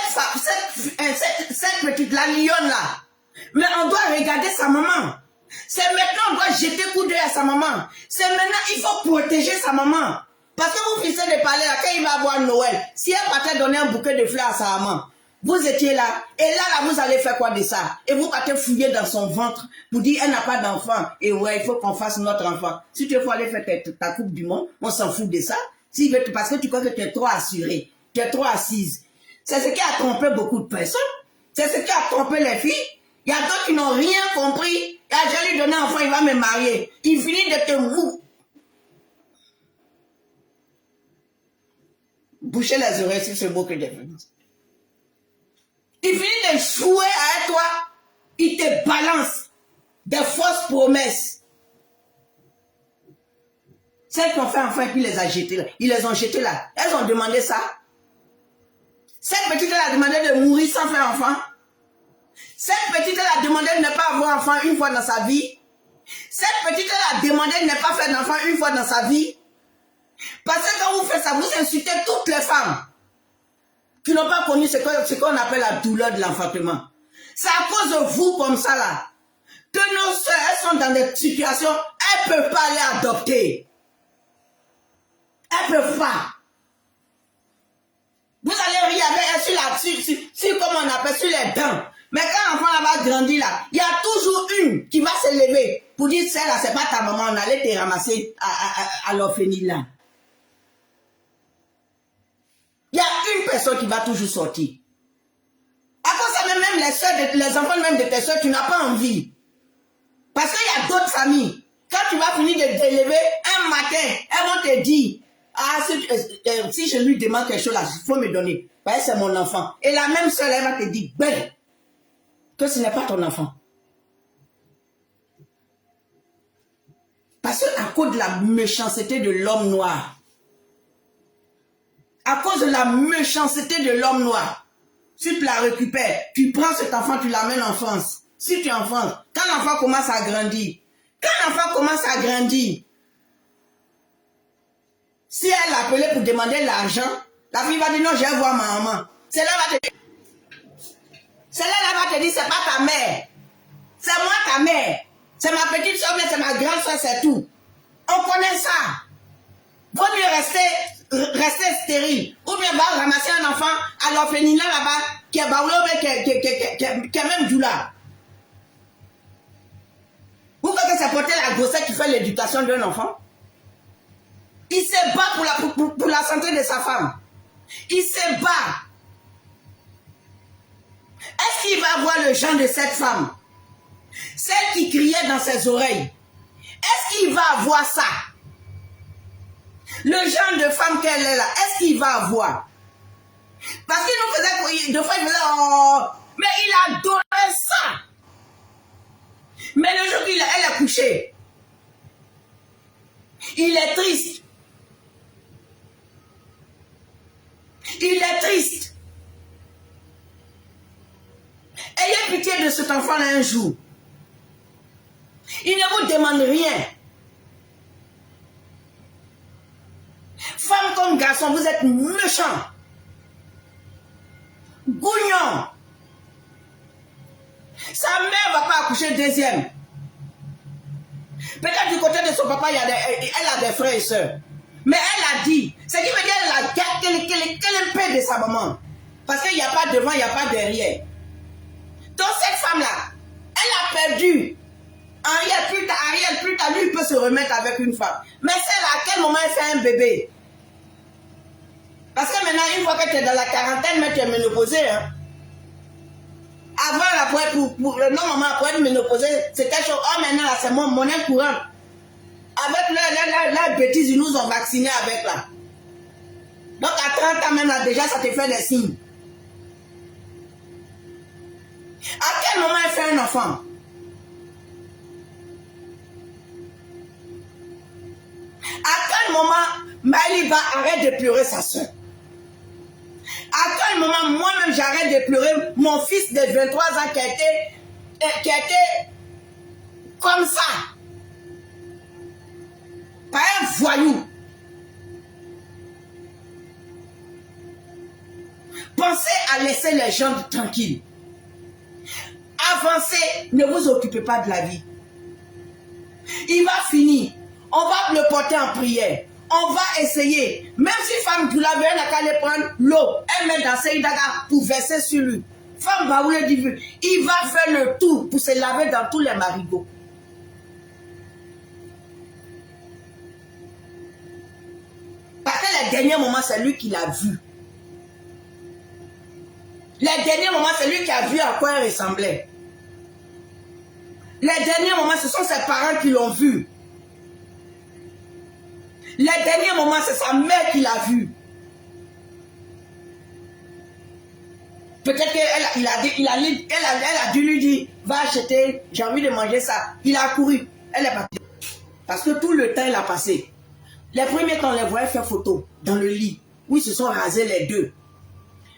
petite, la lionne là. Mais on doit regarder sa maman. C'est maintenant on doit jeter coup d'œil à sa maman. C'est maintenant il faut protéger sa maman. Parce que vous finissez de parler là, quand il va avoir Noël, si elle partait donner un bouquet de fleurs à sa maman, vous étiez là, et là, vous allez faire quoi de ça? Et vous partez fouiller dans son ventre pour dire elle n'a pas d'enfant. Et ouais, il faut qu'on fasse notre enfant. Si tu veux aller faire ta coupe du monde, on s'en fout de ça. Parce que tu crois que tu es trop assuré, tu es trop assise. C'est ce qui a trompé beaucoup de personnes. C'est ce qui a trompé les filles. Il y a d'autres qui n'ont rien compris. Et je lui donner un enfant, il va me marier. Il finit de te boucher les oreilles sur ce mot que j'ai fait. Il finit de jouer avec toi. Il te balance des fausses promesses. Celles qui ont fait enfant et puis les a jetés là. Ils les ont jetés là. Elles ont demandé ça. Cette petite elle a demandé de mourir sans faire enfant. Cette petite elle a demandé de ne pas avoir enfant une fois dans sa vie. Cette petite elle a demandé de ne pas faire d'enfant une fois dans sa vie. Parce que quand vous faites ça, vous insultez toutes les femmes qui n'ont pas connu ce qu'on appelle la douleur de l'enfantement. C'est à cause de vous comme ça là que nos soeurs elles sont dans des situations, elles ne peuvent pas aller adopter. Elles ne peuvent pas. Vous allez rire avec elle sur comment on appelle, sur les dents. Mais quand l'enfant va grandir là, il y a toujours une qui va se lever pour dire celle-là, c'est pas ta maman, on allait te ramasser à l'orphelinat là. Il y a une personne qui va toujours sortir. À cause ça, même les soeurs, les enfants même de tes soeurs, tu n'as pas envie. Parce qu'il y a d'autres familles. Quand tu vas finir de t'élever, un matin, elles vont te dire, ah, si je lui demande quelque chose là, il faut me donner. Parce que c'est mon enfant. Et la même soeur, elle va te dire, ben, que ce n'est pas ton enfant. Parce qu'à cause de la méchanceté de l'homme noir, à cause de la méchanceté de l'homme noir, si tu la récupères, tu prends cet enfant, tu l'amènes en France. Si tu es en France, quand l'enfant commence à grandir, si elle l'appelait pour demander l'argent, la fille va dire non, je vais voir ma maman. Celle-là va te dire, c'est pas ta mère. C'est moi ta mère. C'est ma petite soeur, mais c'est ma grande soeur, c'est tout. On connaît ça. Vaut mieux rester stérile. Ou bien va ramasser un enfant à l'orphelinat là-bas qui est baoulé, qui est même doula. Vous croyez que c'est porter la grossesse qui fait l'éducation d'un enfant? Il se bat pour la santé de sa femme. Il se bat. Est-ce qu'il va voir le genre de cette femme? Celle qui criait dans ses oreilles. Est-ce qu'il va avoir ça? Le genre de femme qu'elle est là, est-ce qu'il va avoir? Parce qu'il nous faisait, deux fois il faisait, oh, mais il adorait ça. Mais le jour qu'elle est couchée, il est triste. Il est triste. Ayez pitié de cet enfant-là un jour. Il ne vous demande rien. Femme comme garçon, vous êtes méchants. Gougnons. Sa mère ne va pas accoucher deuxième. Peut-être du côté de son papa, elle a des frères et sœurs. Mais elle a dit, ce qui veut dire qu'elle est paix de sa maman. Parce qu'il n'y a pas devant, il n'y a pas derrière. Donc cette femme-là, elle a perdu. Ariel, plus tard, lui, il peut se remettre avec une femme. Mais celle à quel moment elle fait un bébé? Parce que maintenant, une fois que tu es dans la quarantaine, mais tu es ménopausée. Hein? Avant, là, pour être ménopausée, c'est quelque chose. Oh, maintenant, là, c'est mon monnaie courante. Avec la bêtise, ils nous ont vaccinés avec là. Donc, à 30 ans, même là, déjà, ça te fait des signes. À quel moment elle fait un enfant? À quel moment Maliba arrête de pleurer sa soeur? À quel moment moi-même j'arrête de pleurer mon fils de 23 ans qui a été comme ça? Par un voyou. Pensez à laisser les gens tranquilles. Avancez, ne vous occupez pas de la vie. Il va finir. On va le porter en prière. On va essayer. Même si femme du laver, elle n'a qu'à aller prendre l'eau. Elle met dans ses dagas pour verser sur lui. Femme baoulée divine. Il va faire le tour pour se laver dans tous les marigots. Parce que les derniers moments, c'est lui qui l'a vu. Les derniers moments, c'est lui qui a vu à quoi elle ressemblait. Les derniers moments, ce sont ses parents qui l'ont vu. Les derniers moments, c'est sa mère qui l'a vu. Peut-être qu'elle a dû lui dire, va acheter, j'ai envie de manger ça. Il a couru. Elle est partie. Parce que tout le temps, elle a passé. Les premiers temps, on les voyait faire photo dans le lit, où ils se sont rasés les deux.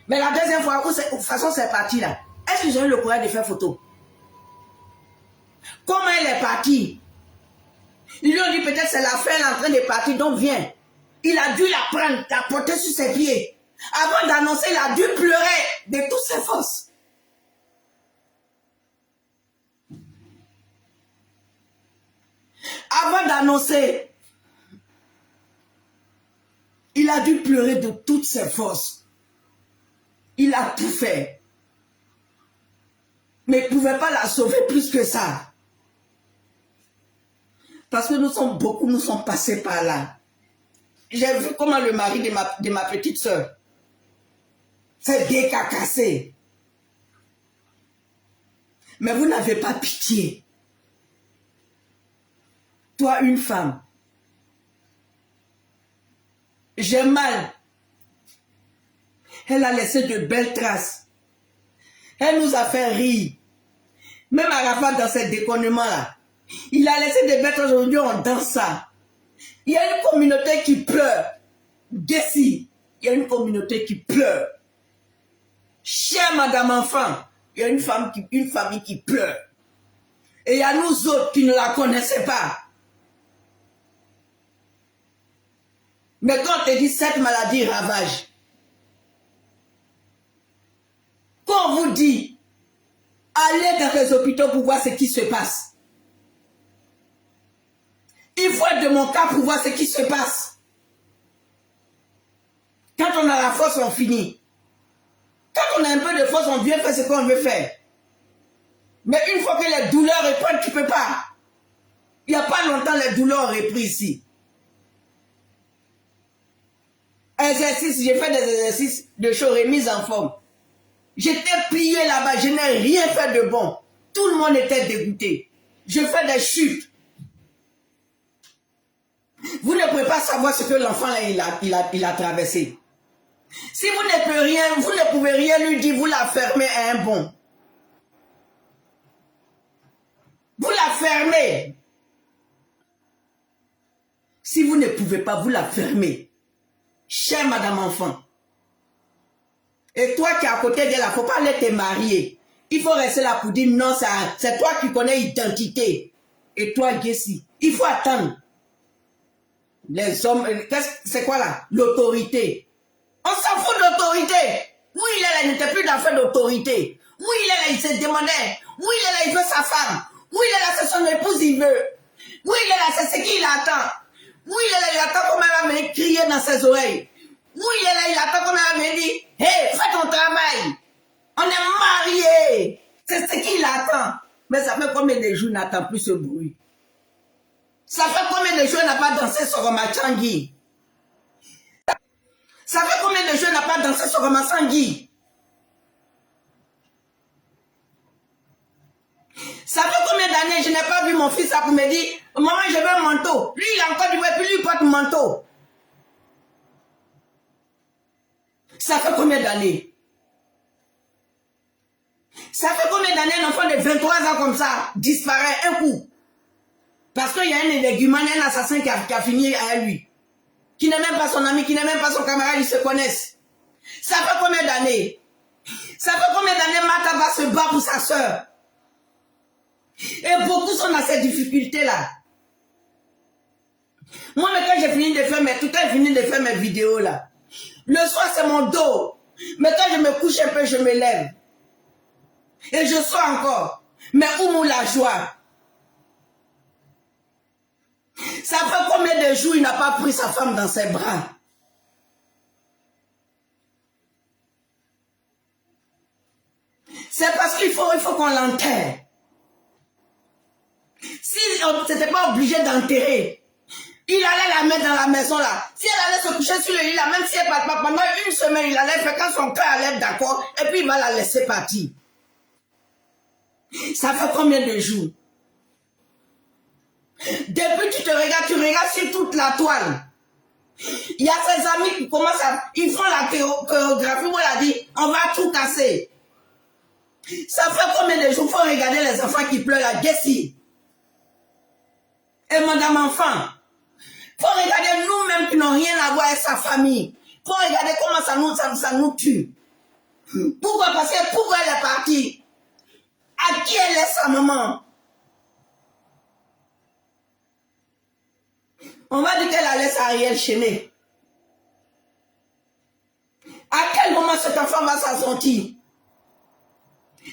Mais la deuxième fois, de toute façon, c'est parti là. Est-ce que j'ai eu le courage de faire photo? Comment elle est partie? Ils lui ont dit peut-être c'est la fin, elle est en train de partir, donc viens. Il a dû la prendre, la porter sur ses pieds. Avant d'annoncer, il a dû pleurer de toutes ses forces. Avant d'annoncer, il a dû pleurer de toutes ses forces. Il a tout fait. Mais il ne pouvait pas la sauver plus que ça. Parce que nous sommes passés par là. J'ai vu comment le mari de ma petite soeur s'est décacassé. Mais vous n'avez pas pitié. Toi, une femme. J'ai mal. Elle a laissé de belles traces. Elle nous a fait rire. Même Arafat dans ce déconnement-là. Il a laissé des belles traces. Aujourd'hui, on danse ça. Il y a une communauté qui pleure. D'ici, il y a une communauté qui pleure. Chère madame enfant, il y a une famille qui pleure. Et il y a nous autres qui ne la connaissaient pas. Mais quand on te dit cette maladie ravage, quand on vous dit, allez dans les hôpitaux pour voir ce qui se passe. Il faut être de mon cas pour voir ce qui se passe. Quand on a la force, on finit. Quand on a un peu de force, on vient faire ce qu'on veut faire. Mais une fois que les douleurs reprennent, tu ne peux pas. Il n'y a pas longtemps, les douleurs ont repris ici. Exercice, j'ai fait des exercices de show remise en forme. J'étais plié là-bas, je n'ai rien fait de bon. Tout le monde était dégoûté. Je fais des chutes. Vous ne pouvez pas savoir ce que l'enfant il a traversé. Si vous ne pouvez rien lui dire, vous la fermez à un bon. Vous la fermez. Si vous ne pouvez pas, vous la fermez. Chère madame enfant. Et toi qui es à côté d'elle, il ne faut pas aller te marier. Il faut rester là pour dire non, c'est toi qui connais l'identité. Et toi, Jessie, il faut attendre. Les hommes, c'est quoi là? L'autorité. On s'en fout de l'autorité. Oui, il est là, il n'était plus d'affaire d'autorité. Oui, il est là, il se demandait. Oui, il est là, il veut sa femme. Oui, il est là, c'est son épouse, il veut. Oui, il est là, c'est ce qu'il attend. Oui, il est là, il attend qu'on va venir crier dans ses oreilles. Oui, il est là, il attend qu'on va venir dire, hey, fais ton travail. On est mariés. C'est ce qu'il attend. Mais ça fait combien de jours il n'attend plus ce bruit? Ça fait combien de jours il n'a pas dansé sur Ramachangi? Ça fait combien de jours il n'a pas dansé sur Ramachangi? Ça fait combien d'années je n'ai pas vu mon fils là pour me dire, maman, je veux un manteau. Lui, il a encore du web, puis lui, il porte un manteau. Ça fait combien d'années? Ça fait combien d'années un enfant de 23 ans comme ça disparaît un coup? Parce qu'il y a un élégumant, un assassin qui a fini à lui. Qui n'est même pas son ami, qui n'est même pas son camarade, ils se connaissent. Ça fait combien d'années? Ça fait combien d'années Martha va se battre pour sa soeur? Et beaucoup sont dans ces difficultés-là. Moi, mais quand j'ai fini de faire mes vidéos là, le soir c'est mon dos. Mais quand je me couche un peu, je me lève. Et je sors encore. Mais où la joie? Ça fait combien de jours il n'a pas pris sa femme dans ses bras? C'est parce qu'il faut qu'on l'enterre. Si on n'était pas obligé d'enterrer, il allait la mettre dans la maison là. Si elle allait se coucher sur le lit là, même si elle ne parle pas, pendant une semaine, il allait faire quand son cœur allait être d'accord, et puis il va la laisser partir. Ça fait combien de jours? Depuis que tu regardes sur toute la toile. Il y a ses amis qui commencent ils font la chorégraphie où elle a dit, on va tout casser. Ça fait combien de jours? Il faut regarder les enfants qui pleurent à Jessie. Et madame enfant, il faut regarder nous-mêmes qui n'ont rien à voir avec sa famille. Il faut regarder comment ça nous tue. Pourquoi? Parce que pourquoi elle est partie? À qui elle laisse sa maman? On va dire qu'elle la laisse Ariel Chenet. À quel moment cet enfant va s'en sortir?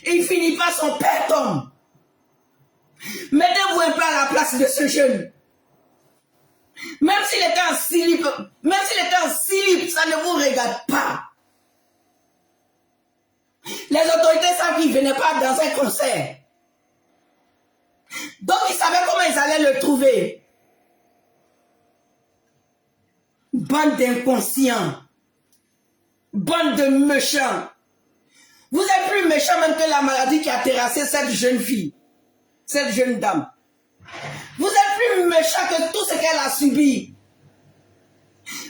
Il finit pas son père tombe. Mettez-vous un peu à la place de ce jeune. Même s'il était en slip, ça ne vous regarde pas. Les autorités savent qu'il ne venait pas dans un concert. Donc ils savaient comment ils allaient le trouver. Bande d'inconscients. Bande de méchants. Vous êtes plus méchants même que la maladie qui a terrassé cette jeune fille. Cette jeune dame. Vous êtes plus méchants que tout ce qu'elle a subi.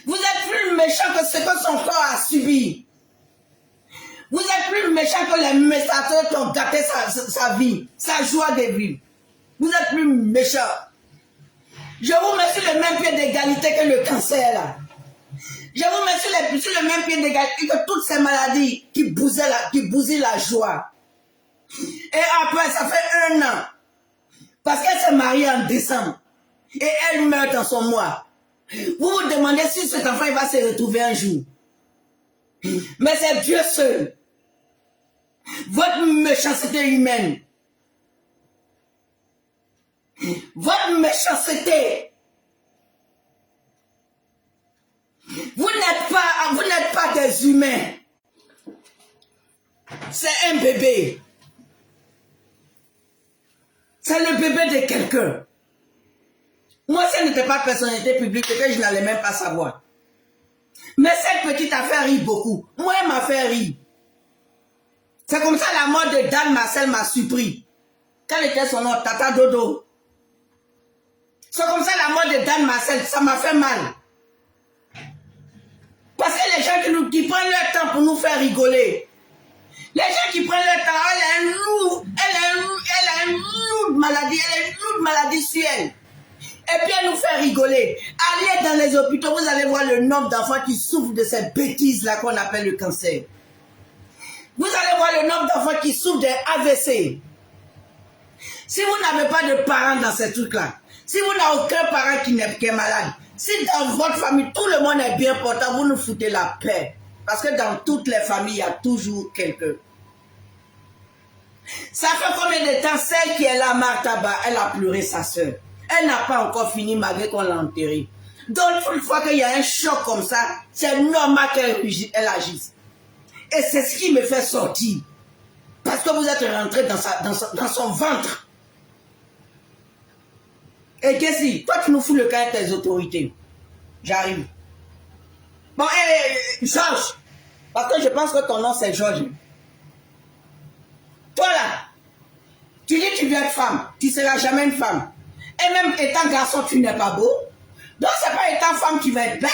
Vous êtes plus méchants que ce que son corps a subi. Vous êtes plus méchants que les messagers qui ont gâté sa vie, sa joie de vivre. Vous êtes plus méchants. Je vous mets sur le même pied d'égalité que le cancer là. Je vous mets sur le même pied d'égalité que toutes ces maladies qui bousillent la joie. Et après, ça fait 1 an. Parce qu'elle s'est mariée en décembre. Et elle meurt dans son mois. Vous vous demandez si cet enfant il va se retrouver un jour. Mais c'est Dieu seul. Votre méchanceté humaine. Votre méchanceté. Vous n'êtes pas des humains. C'est un bébé. C'est le bébé de quelqu'un. Moi, si elle n'était pas personnalité publique, peut-être je n'allais même pas savoir. Mais cette petite affaire rit beaucoup. Moi, elle m'a fait rire. C'est comme ça la mort de Dan Marcel m'a surpris. Quel était son nom? Tata Dodo. C'est comme ça la mort de Dan Marcel, ça m'a fait mal. Parce que les gens qui prennent leur temps pour nous faire rigoler. Les gens qui prennent leur temps, elle a une lourde maladie, elle a une lourde maladie sur elle. Et puis elle nous fait rigoler. Allez dans les hôpitaux, vous allez voir le nombre d'enfants qui souffrent de ces bêtises-là qu'on appelle le cancer. Vous allez voir le nombre d'enfants qui souffrent des AVC. Si vous n'avez pas de parents dans ces trucs-là, si vous n'avez aucun parent qui est malade, si dans votre famille tout le monde est bien portant, vous nous foutez la paix. Parce que dans toutes les familles, il y a toujours quelqu'un. Ça fait combien de temps celle qui est là, Martaba, elle a pleuré sa soeur. Elle n'a pas encore fini malgré qu'on l'a enterrée. Donc, une fois qu'il y a un choc comme ça, c'est normal qu'elle agisse. Et c'est ce qui me fait sortir. Parce que vous êtes rentré dans son ventre. Et qu'est-ce que toi, tu nous fous le cas avec tes autorités. J'arrive. Bon, Georges. Parce que je pense que ton nom, c'est Georges. Toi, là, tu dis que tu viens être femme. Tu ne seras jamais une femme. Et même étant garçon, tu n'es pas beau. Donc, c'est pas étant femme, tu vas être belle.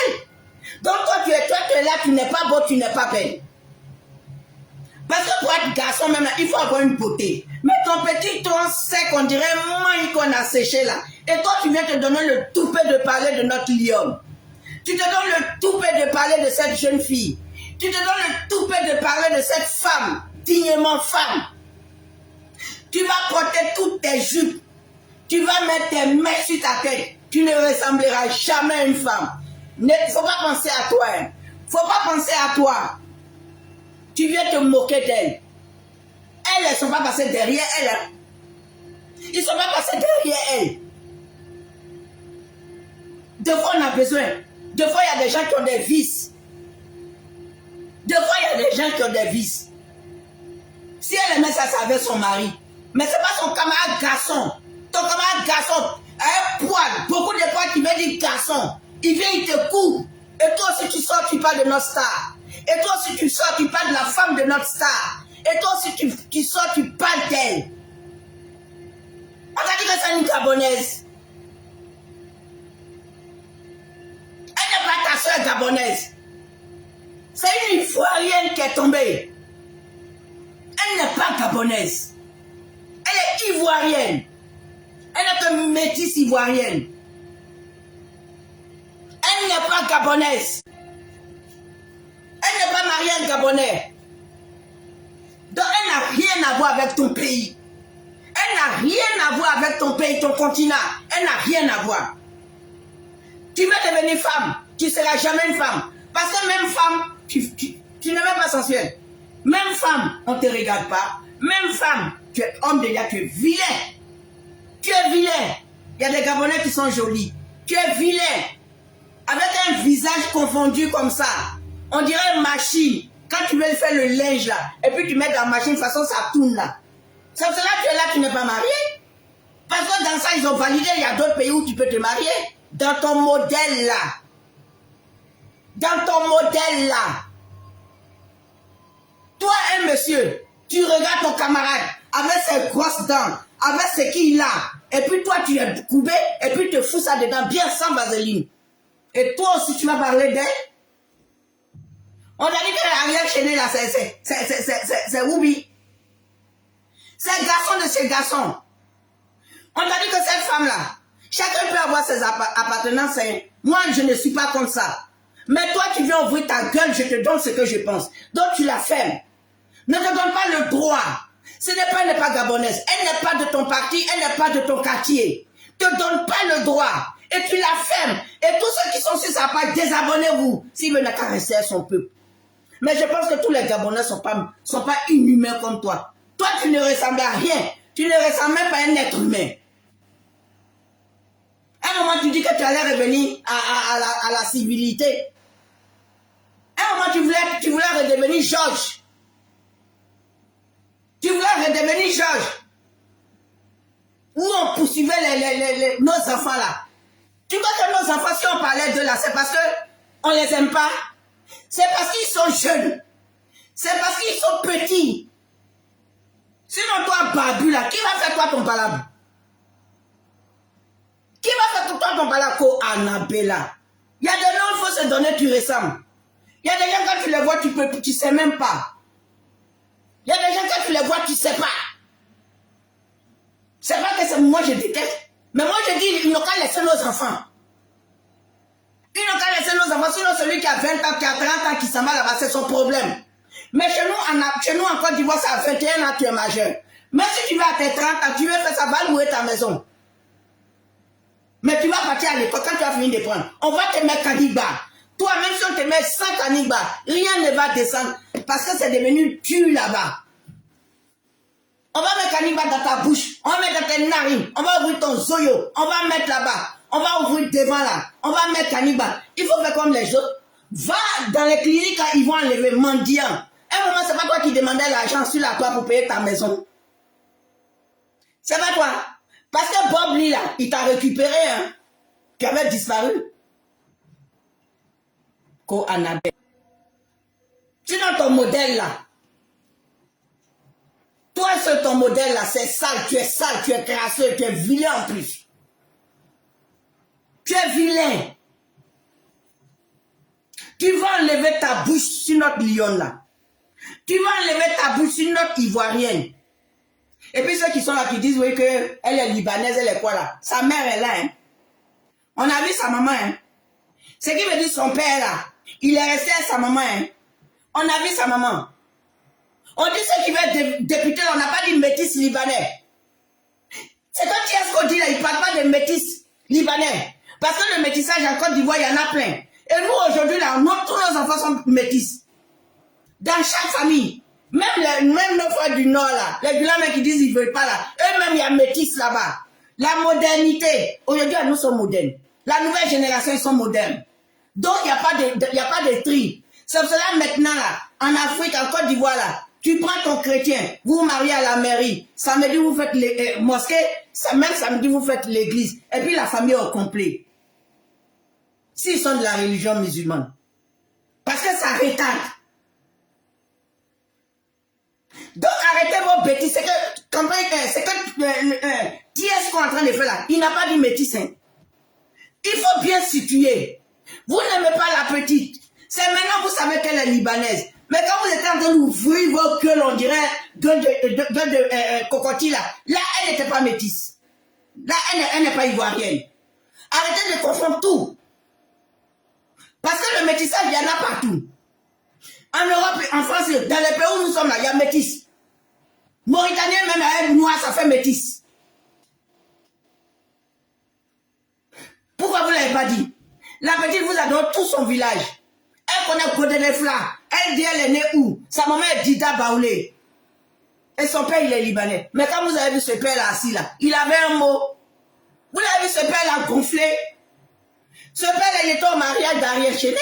Donc, toi, tu es là, tu n'es pas beau, tu n'es pas belle. Parce que pour être garçon, même là, il faut avoir une beauté. Mais ton petit tronc sec, on dirait maille qu'on a séché là. Et toi, tu viens te donner le toupet de parler de notre lion. Tu te donnes le toupet de parler de cette jeune fille. Tu te donnes le toupet de parler de cette femme, dignement femme. Tu vas porter toutes tes jupes. Tu vas mettre tes mains sur ta tête. Tu ne ressembleras jamais à une femme. Il ne faut pas penser à toi. Il ne faut pas penser à toi. Tu viens te moquer d'elle. Elles ne sont pas passées derrière elle. Ils ne sont pas passés derrière elle. De fois, on a besoin. De fois, il y a des gens qui ont des vices. De fois, il y a des gens qui ont des vices. Si elle aimait ça, ça avec son mari. Mais ce n'est pas son camarade garçon. Ton camarade garçon a un poil. Beaucoup de poils qui veulent dire garçon. Il vient, il te coupe. Et toi aussi, tu sors, tu parles de notre star. Et toi aussi, tu sors, tu parles de la femme de notre star. Et toi aussi, tu sors, tu parles d'elle. On t'a dit que c'est une Gabonaise. Elle n'est pas ta soeur gabonaise. C'est une Ivoirienne qui est tombée. Elle n'est pas gabonaise. Elle est ivoirienne. Elle est une métisse ivoirienne. Elle n'est pas gabonaise. Elle n'est pas mariée à un Gabonais. Donc elle n'a rien à voir avec ton pays. Elle n'a rien à voir avec ton pays, ton continent. Elle n'a rien à voir. Tu veux devenir femme, tu ne seras jamais une femme. Parce que même femme, tu n'es même pas sensuelle. Même femme, on ne te regarde pas. Même femme, tu es homme déjà, tu es vilain. Tu es vilain. Il y a des Gabonais qui sont jolis. Tu es vilain. Avec un visage confondu comme ça. On dirait une machine. Quand tu veux faire le linge là, et puis tu mets dans la machine, de toute façon ça tourne là. C'est pour cela que tu es là, tu n'es pas marié. Parce que dans ça, ils ont validé, il y a d'autres pays où tu peux te marier. Dans ton modèle là. Dans ton modèle là. Toi, un monsieur, tu regardes ton camarade avec ses grosses dents, avec ce qu'il a, et puis toi tu es coupé, et puis tu te fous ça dedans, bien sans vaseline. Et toi aussi tu vas parler d'elle. On a dit que Ariel Cheney là, c'est Woubi. C'est un garçon de ces garçons. On a dit que cette femme là, chacun peut avoir ses appartenances. Moi, je ne suis pas comme ça. Mais toi, tu viens ouvrir ta gueule, je te donne ce que je pense. Donc, tu la fermes. Ne te donne pas le droit. Ce n'est pas, elle n'est pas gabonaise. Elle n'est pas de ton parti, elle n'est pas de ton quartier. Ne te donne pas le droit. Et tu la fermes. Et tous ceux qui sont sur sa page, désabonnez-vous. S'ils veulent la caresser à son peuple. Mais je pense que tous les Gabonais ne sont pas inhumains comme toi. Toi, tu ne ressembles à rien. Tu ne ressembles même pas à un être humain. À un moment, tu dis que tu allais revenir à la civilité. À un moment, tu voulais redevenir Georges. Tu voulais redevenir Georges. Où on poursuivait nos enfants là. Tu vois que nos enfants, si on parlait d'eux là, c'est parce qu'on ne les aime pas. C'est parce qu'ils sont jeunes. C'est parce qu'ils sont petits. Sinon, toi, barbu là, qui va faire toi ton palabre? Qui va faire toi ton palabre? Ko Annabella. Il y a des noms, il faut se donner, tu ressembles. Il y a des gens, quand tu les vois, tu sais même pas. Il y a des gens, quand tu les vois, tu sais pas. C'est pas que c'est moi je déteste. Mais moi je dis, ils n'ont qu'à laisser nos enfants. Ils n'ont qu'à laisser nos enfants. Sinon celui qui a 20 ans, qui a 30 ans, qui s'en va là-bas, c'est son problème. Mais chez nous en Côte d'Ivoire, c'est à 21 ans, tu es majeur. Même si tu vas à tes 30 ans, tu veux faire ça, va louer ta maison. Mais tu vas partir à l'école quand tu as fini de prendre. On va te mettre caniba. Toi, même si on te met 100 caniba, rien ne va descendre. Parce que c'est devenu dur là-bas. On va mettre caniba dans ta bouche. On va mettre dans tes narines. On va ouvrir ton zoyo. On va mettre là-bas. On va ouvrir devant là. On va mettre caniba. Il faut faire comme les autres. Va dans les cliniques quand ils vont enlever mendiant. Un moment, c'est pas toi qui demandais l'argent sur la toi pour payer ta maison. C'est pas toi. Parce que Bob Lee là, il t'a récupéré, hein. Tu avais disparu. Ko Annabelle. Sinon ton modèle là. Toi, c'est ton modèle là, c'est sale, tu es crasseux, tu es vilain en plus. Tu es vilain. Tu vas enlever ta bouche sur notre lion là. Tu vas enlever ta bouche sur notre ivoirienne. Et puis ceux qui sont là qui disent oui qu'elle est libanaise, elle est quoi là? Sa mère est là, hein. On a vu sa maman, hein. Ce qui veut dire son père là, il est resté à sa maman, hein. On a vu sa maman. On dit ceux qui veulent être députés, on n'a pas dit métis libanais. C'est quand tu qu'on dit là, il ne parle pas de métis libanais. Parce que le métissage en Côte d'Ivoire, il y en a plein. Et nous aujourd'hui là, tous nos enfants sont métis. Dans chaque famille. Même nos frères du Nord là, les Gulamais qui disent qu'ils ne veulent pas là, eux-mêmes il y a métis là-bas. La modernité. Aujourd'hui, nous sommes modernes. La nouvelle génération, ils sont modernes. Donc il n'y a pas de tri. C'est pour cela maintenant là, en Afrique, en Côte d'Ivoire là, tu prends ton chrétien, vous vous mariez à la mairie, samedi vous faites les mosquées, même samedi vous faites l'église, et puis la famille au complet. S'ils sont de la religion musulmane. Parce que ça retarde. Donc arrêtez vos bêtises, c'est que qui est-ce qu'on est en train de faire là? Il n'a pas dit métis. Hein. Il faut bien situer. Vous n'aimez pas la petite. C'est maintenant vous savez qu'elle est libanaise. Mais quand vous êtes en train d'ouvrir vos gueules, on dirait de cocotier là, elle n'était pas métisse. Là, elle n'est pas ivoirienne. Arrêtez de confondre tout. Parce que le métissage, il y en a partout. En Europe, en France, dans les pays où nous sommes là, il y a métis. Mauritanien, même à elle, noire, ça fait métis. Pourquoi vous ne l'avez pas dit? La petite vous a donné tout son village. Elle connaît Godelefla. Elle dit elle est née où? Sa maman est Dida Baoulé. Et son père, il est libanais. Mais quand vous avez vu ce père là assis là, il avait un mot. Vous l'avez vu ce père là gonflé? Ce père là, il était au mariage d'Ariel Chéné.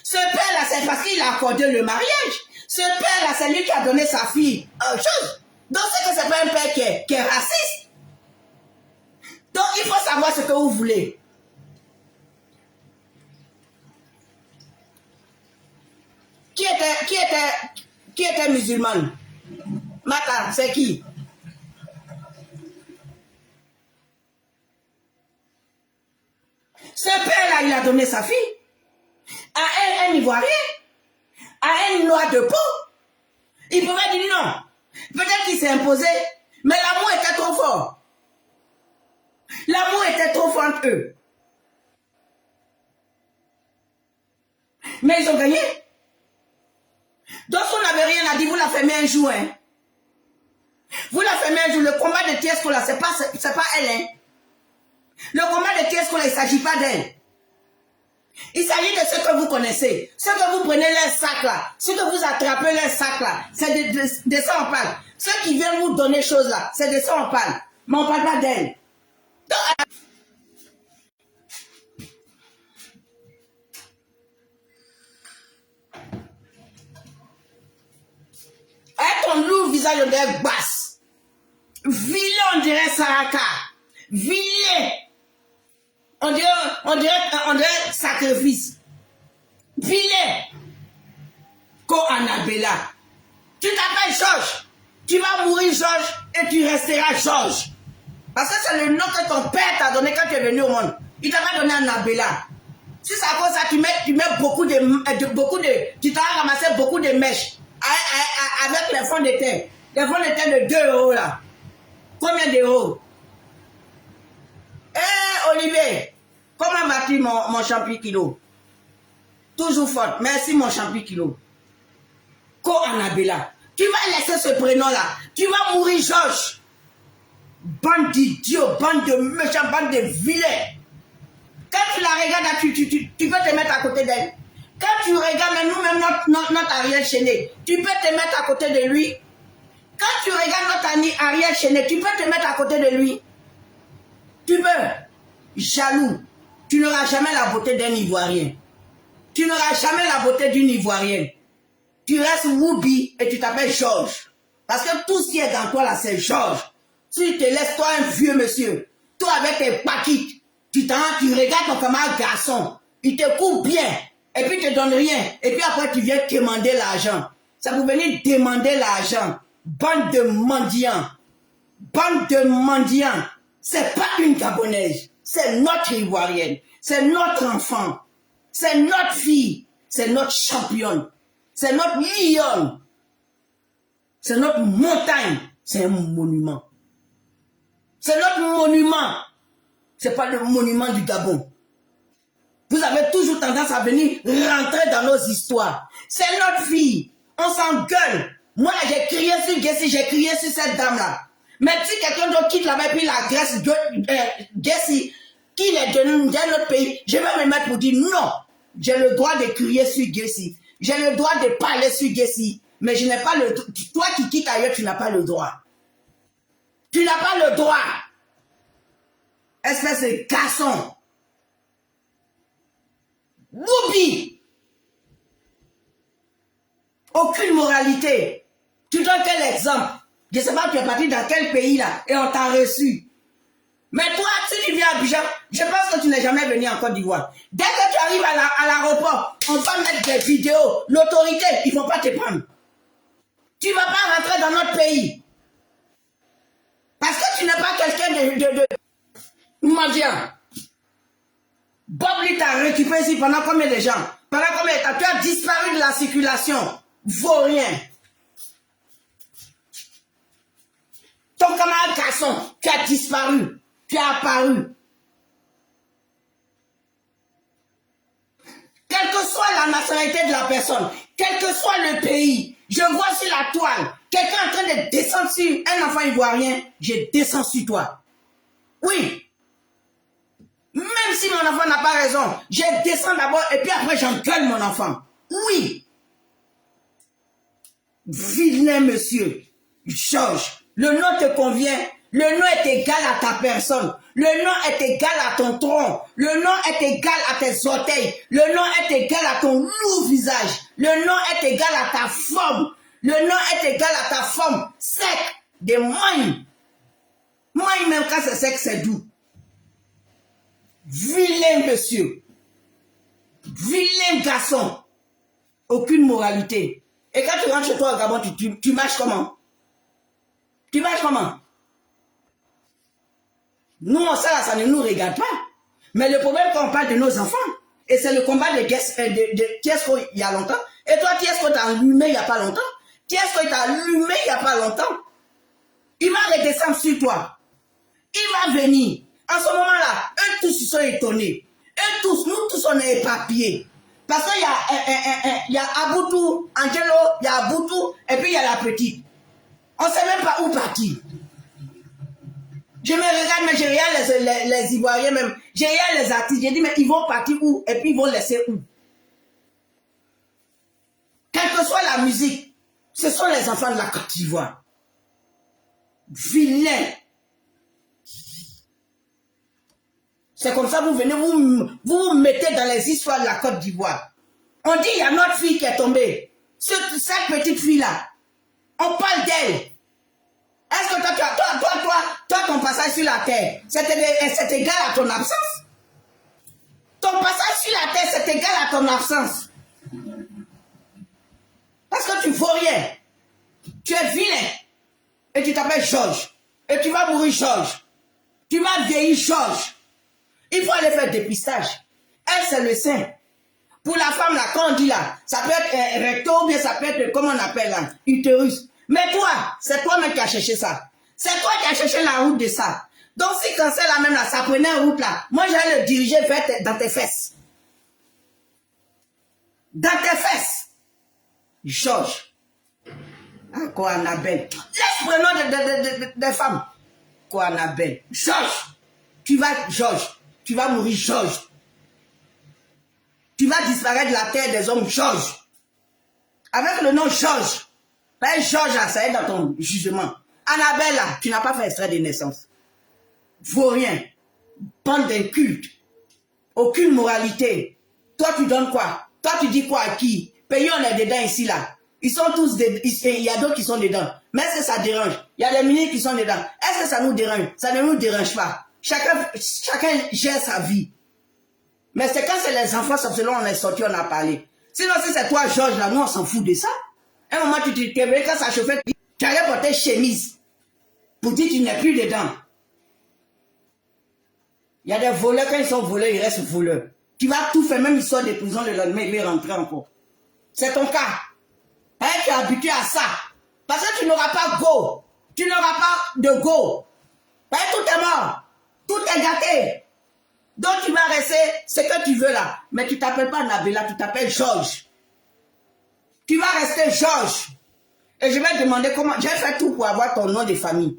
Ce père là, c'est parce qu'il a accordé le mariage. Ce père là, c'est lui qui a donné sa fille. Chose. Donc c'est que c'est pas un père qui est raciste. Donc il faut savoir ce que vous voulez. Qui était musulmane? Mata, c'est qui? Ce père-là, il a donné sa fille à un Ivoirien, à un noir de peau. Il pouvait dire non. Peut-être qu'il s'est imposé, mais l'amour était trop fort. L'amour était trop fort entre eux. Mais ils ont gagné. Donc, si on n'avait rien à dire, vous la fermez un jour. Hein. Vous la fermez un jour. Le combat de Tiesco, là, c'est pas elle. Hein. Le combat de Tiesco, là, il ne s'agit pas d'elle. Il s'agit de ce que vous connaissez. Ce que vous prenez leur sac, là. Ce que vous attrapez leur sac, là. C'est de ça on parle. Ceux qui viennent vous donner choses, là, c'est de ça on parle. Mais on ne parle pas d'elle. Donc, ton lourd visage visage, on dirait basse. Vilain, on dirait Saraka. Vilain. On dirait sacrifice. Vilain. Ko Annabella. Tu t'appelles Georges. Tu vas mourir Georges et tu resteras Georges. Parce que c'est le nom que ton père t'a donné quand tu es venu au monde. Il t'a pas donné Annabella. Si c'est à cause de ça, tu mets tu t'as ramassé beaucoup de mèches avec les fonds de terre. Les fonds de terre de 2 euros là. Combien d'euros? Olivier, comment vas-tu mon champi kilo? Toujours forte. Merci mon champi kilo. Ko Annabella. Tu vas laisser ce prénom-là. Tu vas mourir, Georges. Bande d'idiots, bande de méchants, bande de vilains. Quand tu la regardes, tu peux te mettre à côté d'elle. Quand tu regardes nous-mêmes notre Ariel Chenet, tu peux te mettre à côté de lui. Quand tu regardes notre Ariel Chenet, tu peux te mettre à côté de lui. Tu peux. Jaloux. Tu n'auras jamais la beauté d'un Ivoirien. Tu n'auras jamais la beauté d'une Ivoirienne. Tu restes Woubi et tu t'appelles Georges. Parce que tout ce qui est dans toi là, c'est Georges. Si tu te laisses, toi, un vieux monsieur, toi avec tes paquites, tu regardes ton camarade garçon, il te coupe bien, et puis il te donne rien, et puis après tu viens demander l'argent. Ça vous venir demander l'argent. Bande de mendiants. Bande de mendiants. C'est pas une Gabonaise. C'est notre Ivoirienne. C'est notre enfant. C'est notre fille. C'est notre championne. C'est notre lionne. C'est notre montagne. C'est un monument. C'est notre monument. C'est pas le monument du Gabon. Vous avez toujours tendance à venir rentrer dans nos histoires. C'est notre fille. On s'engueule. Moi, j'ai crié sur Jessie, j'ai crié sur cette dame-là. Mais si quelqu'un d'autre quitte là-bas et puis la Grèce, Jessie, qu'il est d'un autre pays, je vais me mettre pour dire non. J'ai le droit de crier sur Jessie. J'ai le droit de parler sur Jessie. Mais je n'ai pas le droit. Toi qui quittes ailleurs, tu n'as pas le droit. Tu n'as pas le droit. Espèce de garçon. Boubi. Aucune moralité. Tu donnes quel exemple? Je ne sais pas tu es parti dans quel pays là et on t'a reçu. Mais toi, si tu viens à Abidjan, je pense que tu n'es jamais venu en Côte d'Ivoire. Dès que tu arrives à l'aéroport, on va mettre des vidéos. L'autorité, ils ne vont pas te prendre. Tu ne vas pas rentrer dans notre pays. Parce que tu n'es pas quelqu'un de mendiant. Bob lui t'a récupéré ici pendant combien de gens? Pendant combien de temps? Tu as disparu de la circulation. Vaurien. Ton camarade garçon, tu as disparu. Tu as apparu. Quelle que soit la nationalité de la personne, quel que soit le pays, je vois sur la toile, quelqu'un en train de descendre sur un enfant ivoirien, je descends sur toi. Oui. Même si mon enfant n'a pas raison, je descends d'abord et puis après j'engueule mon enfant. Oui. Vilain monsieur, Georges, le nom te convient, le nom est égal à ta personne, le nom est égal à ton tronc, le nom est égal à tes orteils, le nom est égal à ton lourd visage, le nom est égal à ta forme, le nom est égal à ta forme sec, de moine. Moine même quand c'est sec, c'est doux. Vilain monsieur, vilain garçon, aucune moralité. Et quand tu rentres chez toi au Gabon, tu marches comment? Tu marches comment? Nous, ça ne nous regarde pas. Mais le problème quand on parle de nos enfants, et c'est le combat de Tiesco il y a longtemps, et toi Tiesco t'a allumé il n'y a pas longtemps, Tiesco t'a allumé il n'y a pas longtemps, il va redescendre sur toi. Il va venir. En ce moment-là, eux tous ils sont étonnés. Eux tous, nous tous on est éparpillés. Parce qu'il y a Aboutou, Angelo, il y a Aboutou, et puis il y a la petite. On ne sait même pas où partir. Je me regarde, mais je regarde les Ivoiriens même. Je regarde les artistes. Je dis, mais ils vont partir où? Et puis ils vont laisser où? Quelle que soit la musique, ce sont les enfants de la Côte d'Ivoire. Vilains. C'est comme ça, vous venez, vous mettez dans les histoires de la Côte d'Ivoire. On dit, il y a notre fille qui est tombée. Cette petite fille-là, on parle d'elle. Est-ce que toi, ton passage sur la terre, c'est égal à ton absence? Ton passage sur la terre, c'est égal à ton absence. Parce que tu ne vaux rien. Tu es vilain. Et tu t'appelles Georges. Et tu vas mourir Georges. Tu vas vieillir Georges. Il faut aller faire dépistage. Elle, c'est le sein. Pour la femme, là, quand on dit là, ça peut être recto, ou bien ça peut être, comment on appelle là, utérus. Mais toi, c'est toi-même qui as cherché ça. C'est toi qui as cherché la route de ça. Donc si quand c'est la même là, ça prenait une route là, moi j'allais le diriger dans tes fesses. Dans tes fesses. Georges. Quoi, Annabelle? Laisse prénom des femmes. Quoi, Annabelle? Georges. Georges. Tu vas mourir, Georges. Tu vas disparaître de la terre des hommes, Georges. Avec le nom Georges. Ben, Georges, ça est dans ton jugement. Annabelle, là, tu n'as pas fait extrait de naissance. Vaut rien. Bande d'incultes. Aucune moralité. Toi, tu donnes quoi? Toi, tu dis quoi à qui? Pays, on est dedans ici, là. Ils sont tous dedans. Il y a d'autres qui sont dedans. Mais est-ce que ça dérange? Il y a des ministres qui sont dedans. Est-ce que ça nous dérange? Ça ne nous dérange pas. Chacun gère sa vie. Mais c'est quand c'est les enfants, selon on est sorti, on a parlé. Sinon, si c'est toi, Georges, là, nous, on s'en fout de ça. À un moment, tu te réveilles, quand ça chauffait, tu allais porter chemise. Pour dire que tu n'es plus dedans. Il y a des voleurs, quand ils sont voleurs, ils restent voleurs. Tu vas tout faire, même ils sortent de prison le lendemain, ils vont rentrer encore. C'est ton cas. Hein, tu es habitué à ça. Parce que tu n'auras pas go. Tu n'auras pas de go. Hein, tout est mort. Tout est gâté. Donc tu vas rester ce que tu veux là. Mais tu t'appelles pas Nabila, tu t'appelles Georges. Tu vas rester Georges. Et je vais te demander comment. J'ai fait tout pour avoir ton nom de famille.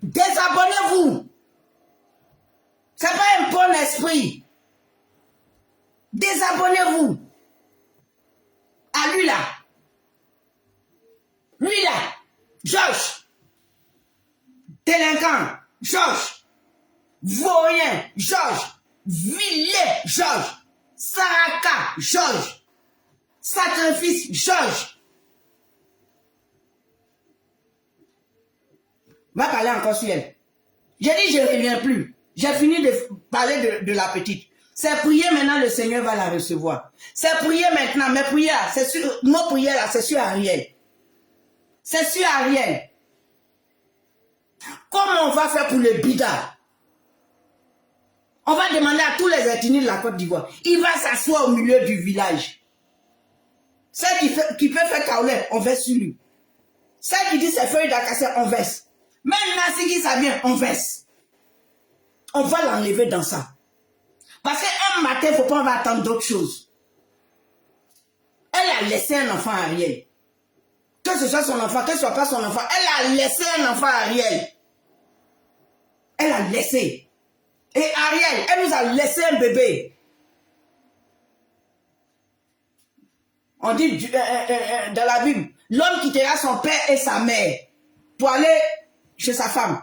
Désabonnez-vous. C'est pas un bon esprit. Désabonnez-vous. À lui là. Lui là. Georges. Délinquant. Georges. Vaurien. Georges. Villet. Georges. Saraka. Georges. Sacrifice. Georges. Va parler encore sur elle. J'ai dit je ne reviens plus. J'ai fini de parler de la petite. C'est prier maintenant, le Seigneur va la recevoir. C'est prier maintenant, mes prières, c'est sur, nos prières là, c'est sur Ariel. C'est sur Ariel. Comment on va faire pour le bida? On va demander à tous les ethnies de la Côte d'Ivoire. Il va s'asseoir au milieu du village. Celle qui peut faire kaolé, on verse sur lui. Celle qui dit c'est feuilles d'acacia, on verse. Même Nassigi, ça vient, on verse. On va l'enlever dans ça. Parce qu'un matin, il ne faut pas attendre d'autres choses. Elle a laissé un enfant à Ariel. Que ce soit son enfant, que ce soit pas son enfant, elle a laissé un enfant à Ariel. Elle a laissé. Et Ariel, elle nous a laissé un bébé. On dit dans la Bible, l'homme quittera son père et sa mère pour aller chez sa femme.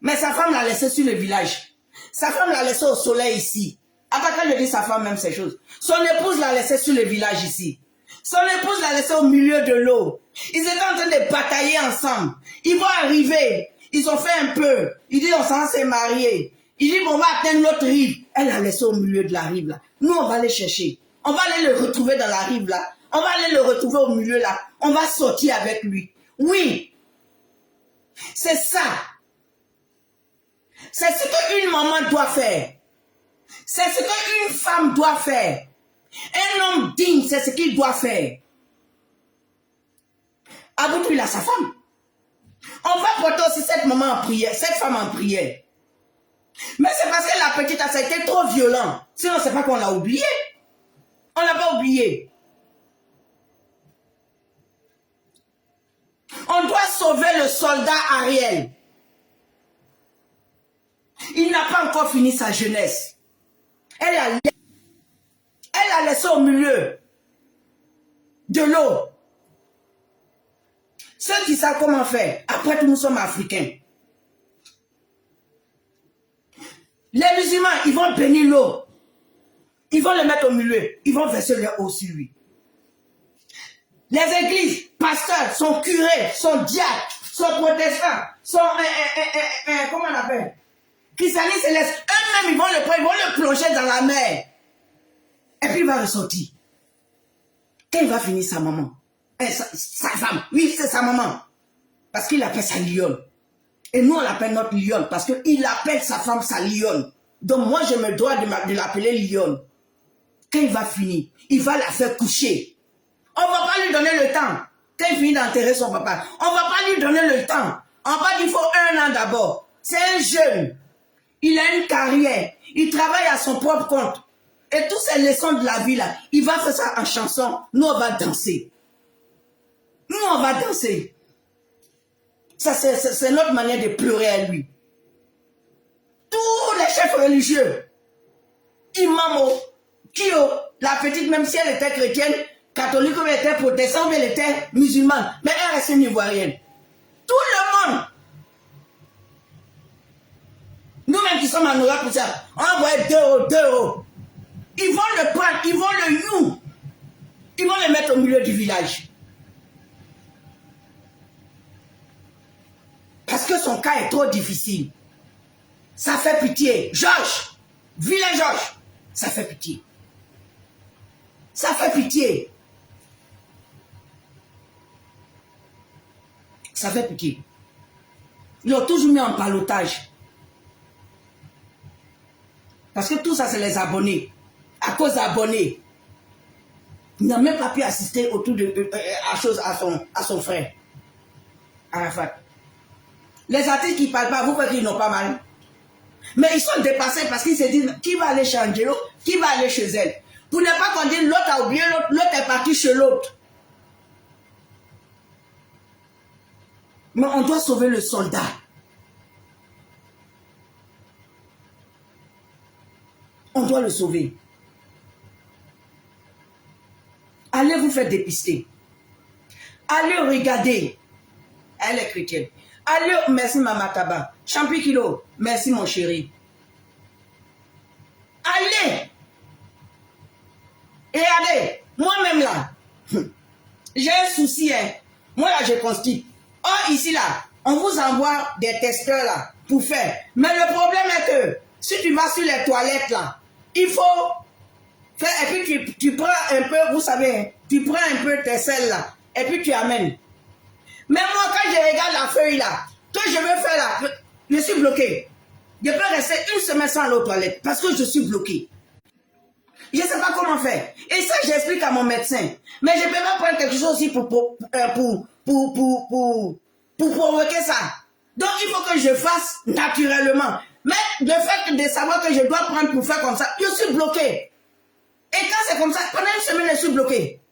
Mais sa femme l'a laissé sur le village. Sa femme l'a laissé au soleil ici. Après quand je dis sa femme, même ces choses. Son épouse l'a laissé sur le village ici. Son épouse l'a laissé au milieu de l'eau. Ils étaient en train de batailler ensemble. Ils vont arriver. Ils ont fait un peu. Ils disent on s'en s'est marié. Ils disent on va atteindre l'autre rive. Elle l'a laissé au milieu de la rive là. Nous on va aller chercher. On va aller le retrouver dans la rive là. On va aller le retrouver au milieu là. On va sortir avec lui. Oui. C'est ça. C'est ce qu'une maman doit faire. C'est ce qu'une femme doit faire. Un homme digne, c'est ce qu'il doit faire. Aboutou, il a sa femme. On va porter aussi cette maman en prière, cette femme en prière. Mais c'est parce que la petite, ça a été trop violent. Sinon, c'est pas qu'on l'a oublié. On l'a pas oublié. On doit sauver le soldat Ariel. Il n'a pas encore fini sa jeunesse. Elle a laissé au milieu de l'eau. Ceux qui savent comment faire, après tout nous sommes africains. Les musulmans, ils vont bénir l'eau. Ils vont le mettre au milieu. Ils vont verser leur eau sur lui. Les églises, pasteurs, sont curés, sont diacres, sont protestants, sont, comment on appelle? Christianistes célestes. Eux-mêmes, ils vont le prendre, ils vont le plonger dans la mer. Et puis il va ressortir. Quand il va finir sa maman, sa femme, oui, c'est sa maman. Parce qu'il appelle sa lionne. Et nous, on l'appelle notre lionne. Parce qu'il appelle sa femme sa lionne. Donc moi, je me dois de l'appeler lionne. Quand il va finir, il va la faire coucher. On ne va pas lui donner le temps. Quand il finit d'enterrer son papa, on ne va pas lui donner le temps. On va dire qu'il faut 1 an d'abord. C'est un jeune. Il a une carrière. Il travaille à son propre compte. Et toutes ces leçons de la vie là, il va faire ça en chanson. Nous, on va danser. Nous, on va danser. Ça, c'est notre manière de pleurer à lui. Tous les chefs religieux, imams, la petite, même si elle était chrétienne, catholique, ou elle était protestante, ou elle était musulmane, mais elle reste une ivoirienne. Tout le monde. Nous-mêmes qui sommes en Europe, pour ça, on envoie 2 euros, 2 euros. Ils vont le prendre, ils vont le you. Ils vont le mettre au milieu du village. Parce que son cas est trop difficile. Ça fait pitié. Georges, vilain Georges, ça fait pitié. Ça fait pitié. Ça fait pitié. Ils l'ont toujours mis en ballottage. Parce que tout ça, c'est les abonnés. À cause d'abonnés. Il n'a même pas pu assister autour à son frère. Arafat. Les artistes qui ne parlent pas, vous croyez qu'ils n'ont pas mal. Mais ils sont dépassés parce qu'ils se disent qui va aller chez Angelo, qui va aller chez elle. Pour ne pas qu'on dise l'autre a oublié l'autre, l'autre est parti chez l'autre. Mais on doit sauver le soldat. On doit le sauver. Allez vous faire dépister. Allez regarder. Elle est chrétienne. Allez, merci Maman Taba. Champi Kilo, merci mon chéri. Allez. Et regardez, moi-même là, j'ai un souci. Hein. Moi là, je constipe. Oh, ici là, on vous envoie des testeurs là pour faire. Mais le problème est que si tu vas sur les toilettes là, il faut faire, et puis tu prends un peu, vous savez, tu prends un peu tes selles là, et puis tu amènes. Mais moi, quand je regarde la feuille là, que je veux faire là, je suis bloqué. Je peux rester 1 semaine sans aller aux toilettes parce que je suis bloqué. Je ne sais pas comment faire. Et ça, j'explique à mon médecin. Mais je ne peux pas prendre quelque chose aussi pour provoquer ça. Donc, il faut que je fasse naturellement. Mais le fait de savoir que je dois prendre pour faire comme ça, je suis bloqué. Et quand c'est comme ça, pendant 1 semaine, je suis bloqué.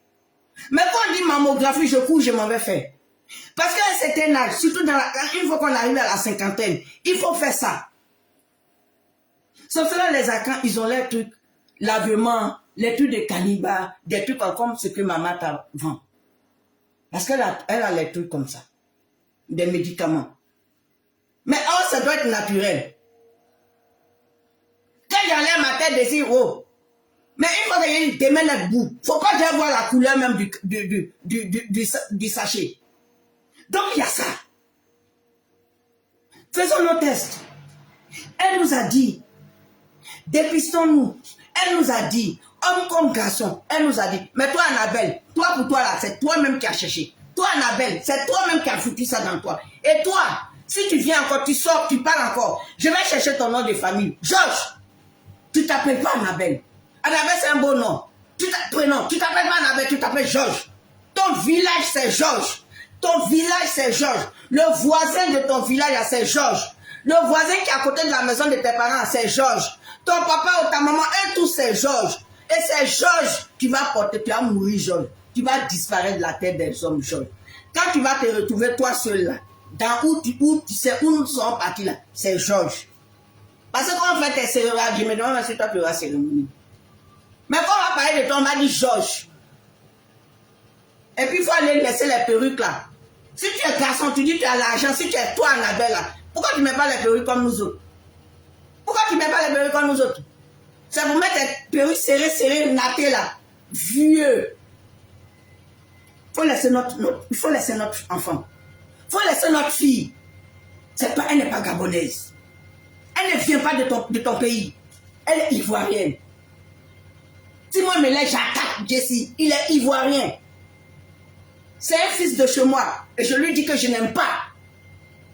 Mais quand on dit mammographie, je cours, je m'en vais faire. Parce qu'à un certain âge, surtout une fois qu'on arrive à la cinquantaine, il faut faire ça. Sauf que là, les Akans, ils ont les trucs, lavement, les trucs de cannibales, des trucs comme ce que maman vend. Parce qu'elle a les trucs comme ça. Des médicaments. Mais oh, ça doit être naturel. Quand j'enlève ma tête dessus, oh. Mais une fois qu'il y a une démêle debout, il ne faut pas déjà voir la couleur même du sachet. Donc il y a ça. Faisons nos tests. Elle nous a dit, dépistons-nous. Elle nous a dit, homme comme garçon, elle nous a dit, mais toi Annabelle, toi pour toi là, c'est toi-même qui as cherché. Toi Annabelle, c'est toi-même qui as foutu ça dans toi. Et toi, si tu viens encore, tu sors, tu parles encore, je vais chercher ton nom de famille. Georges, tu t'appelles pas Annabelle. Annabelle c'est un beau nom. Tu t'appelles pas Annabelle, tu t'appelles Georges. Ton village c'est Georges. Ton village c'est Georges. Le voisin de ton village c'est Georges. Le voisin qui est à côté de la maison de tes parents c'est Georges. Ton papa ou ta maman, eux tous c'est Georges. Et c'est Georges qui va porter, tu vas mourir Georges. Tu vas disparaître de la tête des hommes Georges. Quand tu vas te retrouver toi seul là, dans où tu sais où nous sommes partis là, c'est Georges. Parce que quand on fait tes cérémonies, je me demande si toi tu auras cérémonie. Mais quand on va parler de toi, on va dire Georges. Et puis il faut aller laisser les perruques là. Si tu es garçon, tu dis que tu as l'argent. Si tu es toi Annabelle là, pourquoi tu ne mets pas les perruques comme nous autres? Pourquoi tu ne mets pas les perruques comme nous autres? C'est pour mettre les perruques serrées, nattées là. Vieux. il faut laisser notre enfant. Il faut laisser notre fille. Elle n'est pas gabonaise. Elle ne vient pas de ton pays. Elle est ivoirienne. Si moi me laisse, j'attaque Jessie. Il est ivoirien. C'est un fils de chez moi. Et je lui dis que je n'aime pas.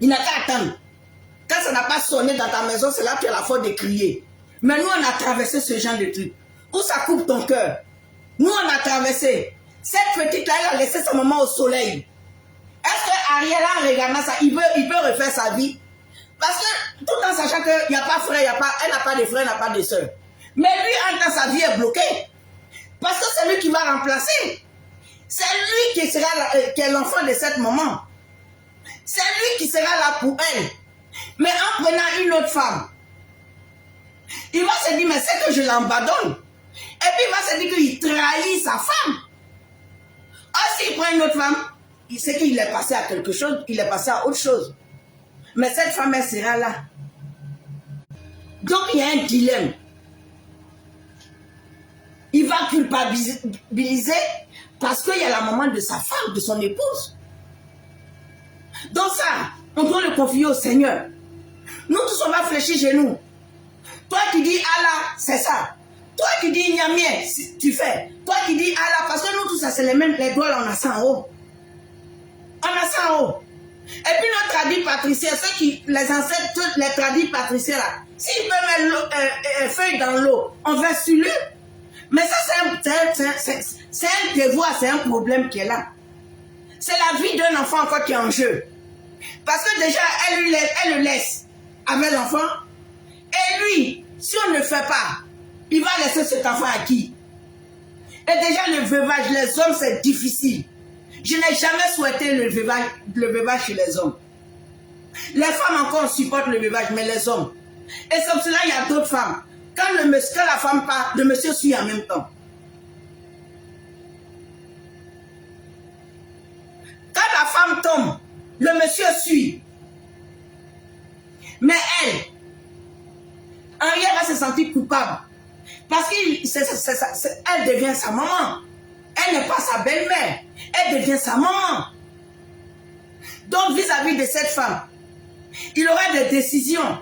Il n'a qu'à attendre. Quand ça n'a pas sonné dans ta maison, c'est là que tu as la faute de crier. Mais nous, on a traversé ce genre de truc. Où ça coupe ton cœur. Nous, on a traversé. Cette petite-là, elle a laissé sa maman au soleil. Est-ce que Ariel, en regardant ça, il peut refaire sa vie? Parce que tout en sachant qu'il n'y a pas de frère, elle n'a pas de frère, elle n'a pas de soeur. Mais lui, en temps, sa vie est bloquée. Parce que c'est lui qui va remplacer. C'est lui qui est l'enfant de cette maman. C'est lui qui sera là pour elle. Mais en prenant une autre femme, il va se dire, mais c'est que je l'abandonne. Et puis il va se dire qu'il trahit sa femme. Or, s'il prend une autre femme, il sait qu'il est passé à quelque chose, il est passé à autre chose. Mais cette femme, elle sera là. Donc, il y a un dilemme. Il va culpabiliser parce qu'il y a la maman de sa femme, de son épouse. Donc ça, on doit le confier au Seigneur. Nous tous, on va fléchir chez nous. Toi qui dis Allah, c'est ça. Toi qui dis Niamien, tu fais. Toi qui dis Allah, parce que nous tous, ça c'est les mêmes, les doigts là, on a ça en haut. On a ça en haut. Et puis notre tradit patricien, les ancêtres, les tradis patriciens là, s'ils peuvent mettre feuille dans l'eau, on va sur lui. Mais ça c'est un devoir, c'est un problème qui est là. C'est la vie d'un enfant encore qui est en jeu. Parce que déjà, elle le laisse avec l'enfant. Et lui, si on ne le fait pas, il va laisser cet enfant à qui? Et déjà, le veuvage, les hommes, c'est difficile. Je n'ai jamais souhaité le veuvage chez les hommes. Les femmes encore supportent le veuvage, mais les hommes. Et c'est pour cela il y a d'autres femmes. Quand la femme part, le monsieur suit en même temps. Quand la femme tombe, le monsieur suit. Mais elle va se sentir coupable. Parce qu'elle devient sa maman. Elle n'est pas sa belle-mère. Elle devient sa maman. Donc, vis-à-vis de cette femme, il aura des décisions.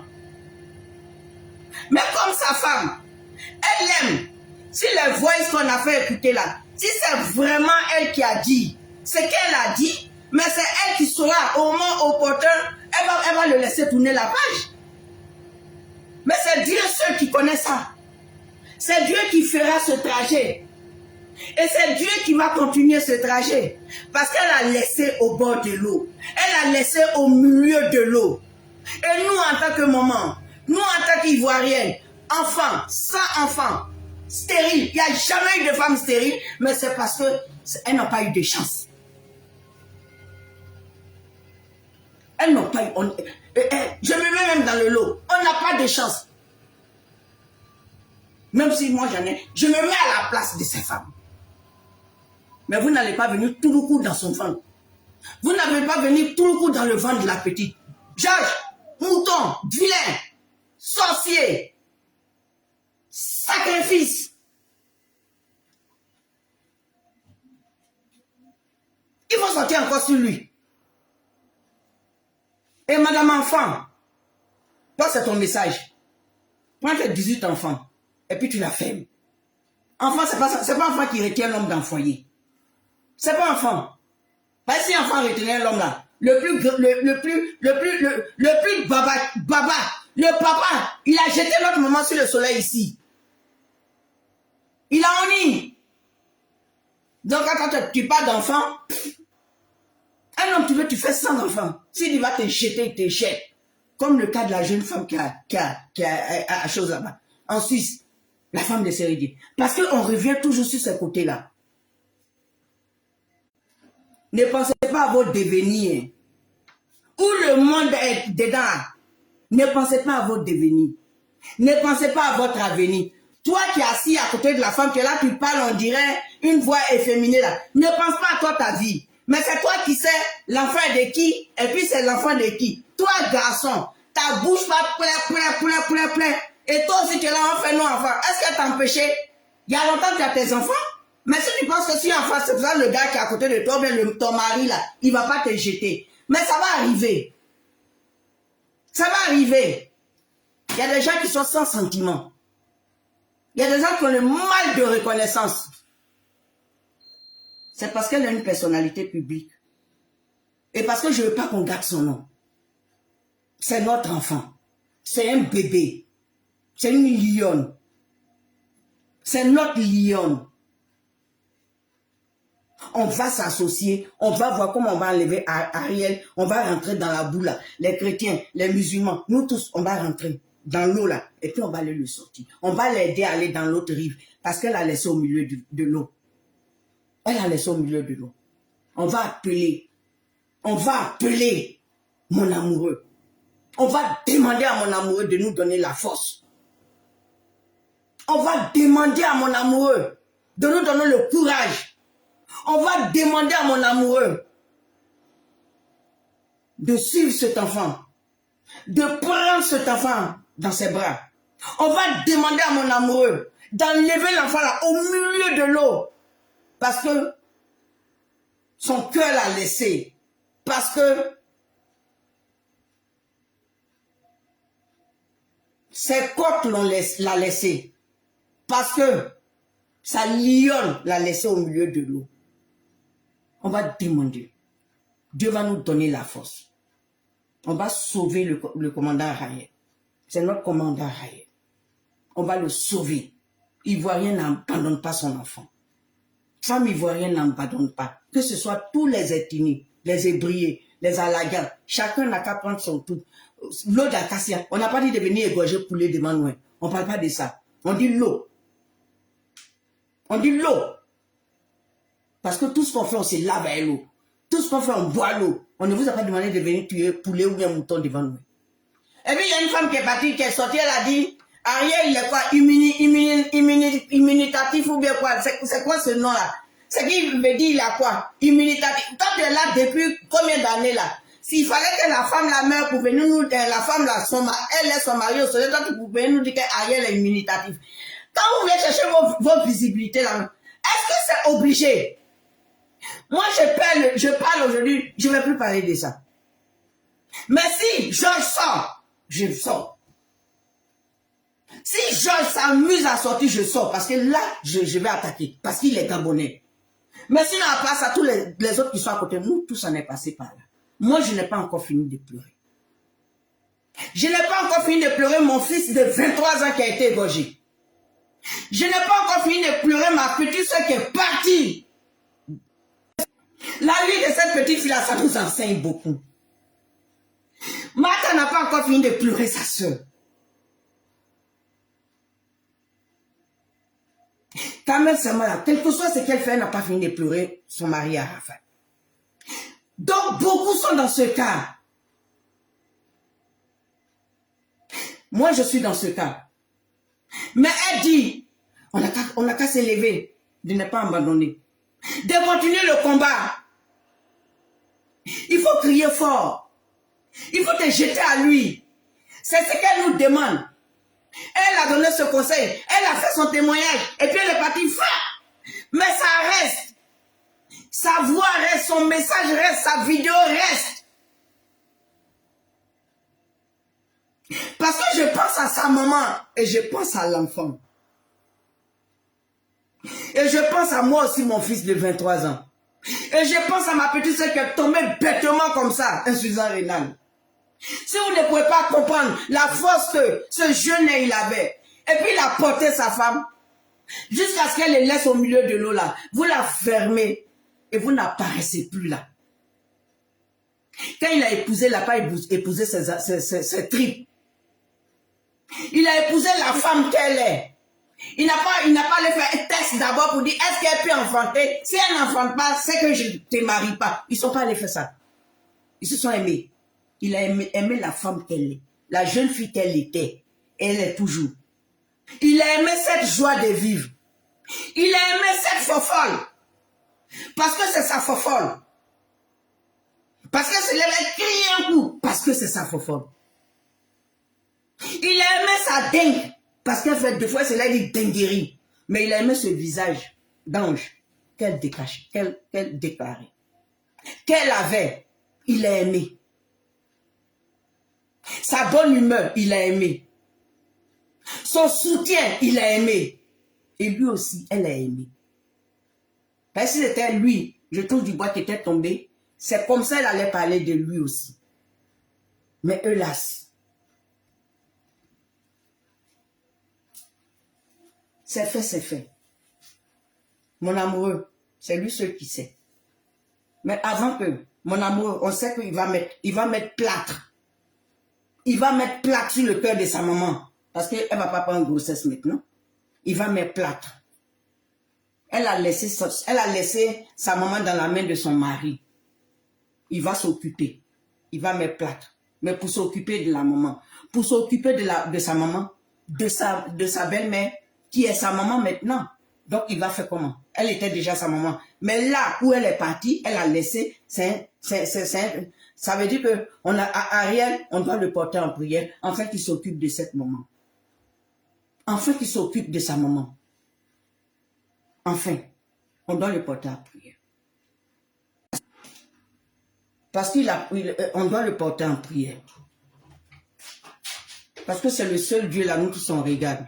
Mais comme sa femme, elle l'aime. Si les voix qu'on a fait écouter là, si c'est vraiment elle qui a dit ce qu'elle a dit, mais c'est elle qui sera au moment opportun, elle va le laisser tourner la page. Mais c'est Dieu seul qui connaît ça. C'est Dieu qui fera ce trajet. Et c'est Dieu qui va continuer ce trajet. Parce qu'elle a laissé au bord de l'eau. Elle a laissé au milieu de l'eau. Et nous, en tant que maman, nous, en tant qu'Ivoirienne, enfants, sans enfants, stériles, il n'y a jamais eu de femme stérile, mais c'est parce qu'elles n'ont pas eu de chance. Elles n'ont pas eu... je me mets même dans le lot. On n'a pas de chance. Même si moi j'en ai, je me mets à la place de ces femmes. Mais vous n'allez pas venir tout le coup dans son ventre. Vous n'allez pas venir tout le coup dans le ventre de la petite. Georges, mouton, vilain, sorcier, sacrifice. Il faut sortir encore sur lui. Et madame enfant, toi c'est ton message. Prends tes 18 enfants et puis tu la fermes. Enfant, c'est pas enfant qui retient l'homme dans le foyer. C'est pas enfant. Parce que si enfant retenait l'homme là, le plus baba, le papa, il a jeté notre maman sur le soleil ici. Il a honni. Donc quand tu parles d'enfant, un homme tu fais 100 enfants. S'il va te jeter, il te jette. Comme le cas de la jeune femme qui a chose là-bas. En Suisse, la femme de Sérédi. Parce qu'on revient toujours sur ce côté-là. Ne pensez pas à votre devenir. Où le monde est dedans. Ne pensez pas à votre devenir. Ne pensez pas à votre avenir. Toi qui es assis à côté de la femme, qui est là, tu parles, on dirait une voix efféminée là. Ne pense pas à toi, ta vie. Mais c'est toi qui sais l'enfant est de qui, et puis c'est l'enfant de qui. Toi, garçon, ta bouche va plein. Et toi aussi, tu es là, on fait nos enfants. Est-ce qu'elle t'a empêché? Il y a longtemps que tu as tes enfants? Mais si tu penses que si en face, c'est ça le gars qui est à côté de toi, bien ton mari là, il ne va pas te jeter. Mais ça va arriver. Ça va arriver. Il y a des gens qui sont sans sentiment. Il y a des gens qui ont le mal de reconnaissance. C'est parce qu'elle a une personnalité publique. Et parce que je ne veux pas qu'on garde son nom. C'est notre enfant. C'est un bébé. C'est une lionne. C'est notre lionne. On va s'associer, on va voir comment on va enlever Ariel, on va rentrer dans la boue là. Les chrétiens, les musulmans, nous tous, on va rentrer dans l'eau là. Et puis on va aller le sortir. On va l'aider à aller dans l'autre rive. Parce qu'elle a laissé au milieu de l'eau. Elle a laissé au milieu de l'eau. On va appeler mon amoureux. On va demander à mon amoureux de nous donner la force. On va demander à mon amoureux de nous donner le courage. On va demander à mon amoureux de suivre cet enfant, de prendre cet enfant dans ses bras. On va demander à mon amoureux d'enlever l'enfant là au milieu de l'eau. Parce que son cœur l'a laissé. Parce que ses côtes l'a laissé. Parce que sa lionne l'a laissé au milieu de l'eau. On va demander. Dieu va nous donner la force. On va sauver le commandant Ariel. C'est notre commandant Ariel. On va le sauver. Ivoirien n'abandonne pas son enfant. Femme ivoirienne n'abandonne pas. Que ce soit tous les ethnies, les Hébriers, les Alagans, chacun n'a qu'à prendre son tour. L'eau d'acacia, on n'a pas dit de venir égorger poulet devant nous. On ne parle pas de ça. On dit l'eau. On dit l'eau. Parce que tout ce qu'on fait, on se lave avec l'eau. Tout ce qu'on fait, on boit l'eau. On ne vous a pas demandé de venir tuer poulet ou bien mouton devant nous. Et puis, il y a une femme qui est partie, qui est sortie, elle a dit, Ariel, il est quoi, immunitatif ou bien quoi? C'est quoi ce nom-là? C'est qui veut dire, il a quoi? Immunitatif. Quand tu es là depuis combien d'années là? S'il fallait que la femme la meure pour venir nous, la femme là, elle est son mari au soleil, toi tu pouvais nous dire qu'Ariel est immunitatif. Quand vous voulez chercher vos visibilités là, est-ce que c'est obligé? Moi, je parle aujourd'hui, je ne vais plus parler de ça. Mais si Georges sort, je sors. Si Georges s'amuse à sortir, je sors. Parce que là, je vais attaquer. Parce qu'il est Gabonais. Mais sinon, à part ça, tous les autres qui sont à côté de nous, tous en est passé par là. Moi, je n'ai pas encore fini de pleurer. Je n'ai pas encore fini de pleurer mon fils de 23 ans qui a été égorgé. Je n'ai pas encore fini de pleurer ma petite soeur qui est partie. La vie de cette petite fille-là, ça nous enseigne beaucoup. Martha n'a pas encore fini de pleurer sa soeur. Kamel Samara, quel que soit ce qu'elle fait, elle n'a pas fini de pleurer son mari Arafat. Donc, beaucoup sont dans ce cas. Moi, je suis dans ce cas. Mais elle dit, on n'a qu'à s'élever, de ne pas abandonner. De continuer le combat. Il faut crier fort. Il faut te jeter à lui. C'est ce qu'elle nous demande. Elle a donné ce conseil. Elle a fait son témoignage. Et puis elle est partie faire. Mais ça reste. Sa voix reste, son message reste, sa vidéo reste. Parce que je pense à sa maman et je pense à l'enfant. Et je pense à moi aussi, mon fils de 23 ans. Et je pense à ma petite soeur qui est tombée bêtement comme ça, insuffisance rénale. Si vous ne pouvez pas comprendre la force que ce jeune il avait, et puis il a porté sa femme, jusqu'à ce qu'elle le laisse au milieu de l'eau là, vous la fermez et vous n'apparaissez plus là. Quand il a épousé, il n'a pas épousé ses tripes. Il a épousé la femme qu'elle est. Il n'a pas allé faire un test d'abord pour dire est-ce qu'elle peut enfanter. Si elle n'enfante pas, c'est que je ne te marie pas. Ils ne sont pas allés faire ça. Ils se sont aimés. Il a aimé la femme qu'elle est. La jeune fille qu'elle était. Elle est toujours. Il a aimé cette joie de vivre. Il a aimé cette fofolle. Parce que c'est sa fofolle. Parce que c'est elle crié un coup. Parce que c'est sa fofolle. Il a aimé sa dingue. Parce qu'en fait, des fois, c'est là qu'il dinguerie. Mais il a aimé ce visage d'ange. qu'elle déclarait. Qu'elle avait, il a aimé. Sa bonne humeur, il a aimé. Son soutien, il a aimé. Et lui aussi, elle a aimé. Parce que si c'était lui, je touche du bois qui était tombé, c'est comme ça qu'elle allait parler de lui aussi. Mais hélas, c'est fait, c'est fait. Mon amoureux, c'est lui seul qui sait. Mais avant que, mon amoureux, on sait qu'il va mettre plâtre. Il va mettre plâtre sur le cœur de sa maman. Parce qu'elle ne va pas prendre une grossesse maintenant. Il va mettre plâtre. Elle a laissé sa maman dans la main de son mari. Il va s'occuper. Il va mettre plâtre. Mais pour s'occuper de la maman. Pour s'occuper de sa maman. De sa belle-mère. Qui est sa maman maintenant. Donc il va faire comment? Elle était déjà sa maman. Mais là où elle est partie, elle a laissé. Ça veut dire que Ariel, on doit le porter en prière. Afin qu'il s'occupe de cette maman. Enfin qu'il s'occupe de sa maman. Enfin, on doit le porter en prière. Parce qu'on doit le porter en prière. Parce que c'est le seul Dieu là, nous qui s'en regarde.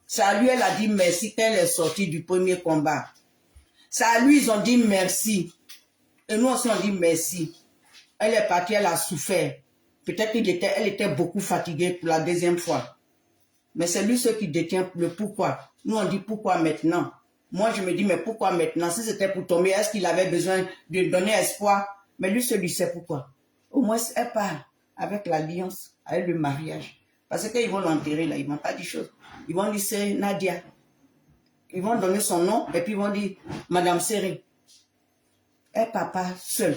C'est à lui, elle a dit merci quand elle est sortie du premier combat. C'est à lui, ils ont dit merci. Et nous aussi, on dit merci. Elle est partie, elle a souffert. Peut-être qu'elle était beaucoup fatiguée pour la deuxième fois. Mais c'est lui ce qui détient le pourquoi. Nous, on dit pourquoi maintenant. Moi, je me dis, mais pourquoi maintenant? Si c'était pour tomber, est-ce qu'il avait besoin de donner espoir? Mais lui, celui sait pourquoi. Au moins, elle part avec l'alliance, avec le mariage. Parce qu'ils vont l'enterrer là, ils ne vont pas dire chose. Ils vont dire c'est Nadia. Ils vont donner son nom et puis ils vont dire Madame Serré. Elle part pas seule.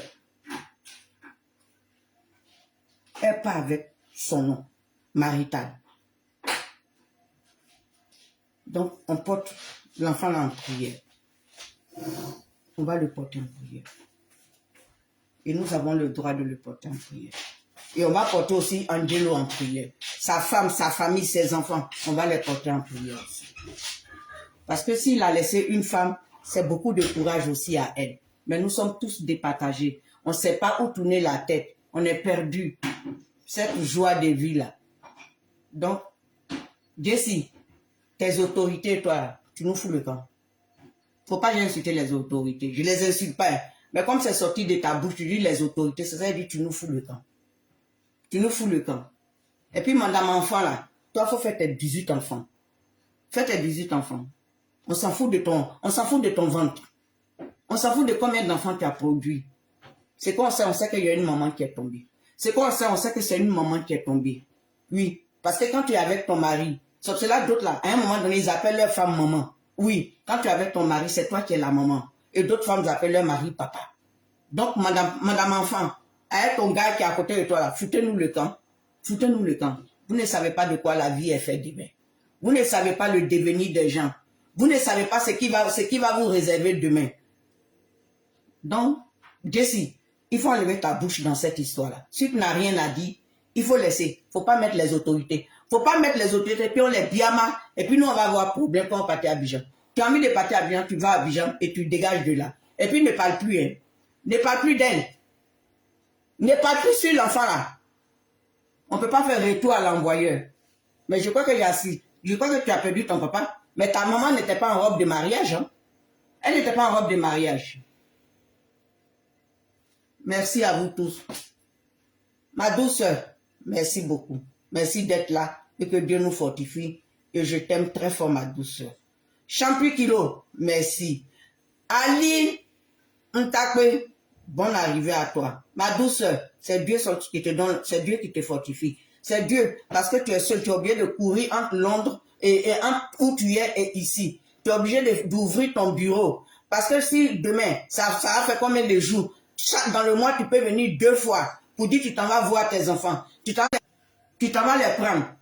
Elle part avec son nom marital. Donc, on porte l'enfant là en prière. On va le porter en prière. Et nous avons le droit de le porter en prière. Et on va porter aussi Angelo en prière. Sa femme, sa famille, ses enfants, on va les porter en prière aussi. Parce que s'il a laissé une femme, c'est beaucoup de courage aussi à elle. Mais nous sommes tous départagés. On ne sait pas où tourner la tête. On est perdu. Cette joie de vie là. Donc, Jessie, tes autorités, toi, tu nous fous le camp. Faut pas insulter les autorités. Je les insulte pas. Mais comme c'est sorti de ta bouche, tu dis les autorités, c'est ça, elle dit tu nous fous le camp. Tu nous fous le camp. Et puis, madame enfant là, toi, faut faire tes 18 enfants. Fais tes 18 enfants. On s'en fout de ton ventre. On s'en fout de combien d'enfants tu as produit. C'est quoi on sait qu'il y a une maman qui est tombée. C'est quoi on sait que c'est une maman qui est tombée. Oui, parce que quand tu es avec ton mari, sauf cela d'autres là, à un moment donné, ils appellent leur femme maman. Oui, quand tu es avec ton mari, c'est toi qui es la maman. Et d'autres femmes appellent leur mari papa. Donc, madame enfant, avec ton gars qui est à côté de toi là, foutez-nous le camp. Foutez-nous le camp. Vous ne savez pas de quoi la vie est faite demain. Vous ne savez pas le devenir des gens. Vous ne savez pas ce qui va vous réserver demain. Donc, Jessie, il faut enlever ta bouche dans cette histoire-là. Si tu n'as rien à dire, il faut laisser. Il ne faut pas mettre les autorités. Il ne faut pas mettre les autorités, puis on les biama, et puis nous, on va avoir problème quand on part à Abidjan. Tu as envie de partir à Abidjan, tu vas à Abidjan, et tu dégages de là. Et puis ne parle plus, hein. Ne parle plus d'elle. Ne parle plus sur l'enfant là. On ne peut pas faire retour à l'envoyeur. Mais je crois que tu as perdu ton papa. Mais ta maman n'était pas en robe de mariage. Hein? Elle n'était pas en robe de mariage. Merci à vous tous. Ma douceur, merci beaucoup. Merci d'être là et que Dieu nous fortifie. Et je t'aime très fort, ma douceur. Champi Kilo, merci. Aline Ntakwe, bonne arrivée à toi. Ma douceur, c'est Dieu qui te donne, c'est Dieu qui te fortifie. C'est Dieu, parce que tu es seul, tu es obligé de courir entre Londres et entre où tu es et ici. Tu es obligé d'ouvrir ton bureau. Parce que si demain, ça a fait combien de jours? Dans le mois, tu peux venir 2 fois pour dire que tu t'en vas voir tes enfants. Tu t'en vas les prendre.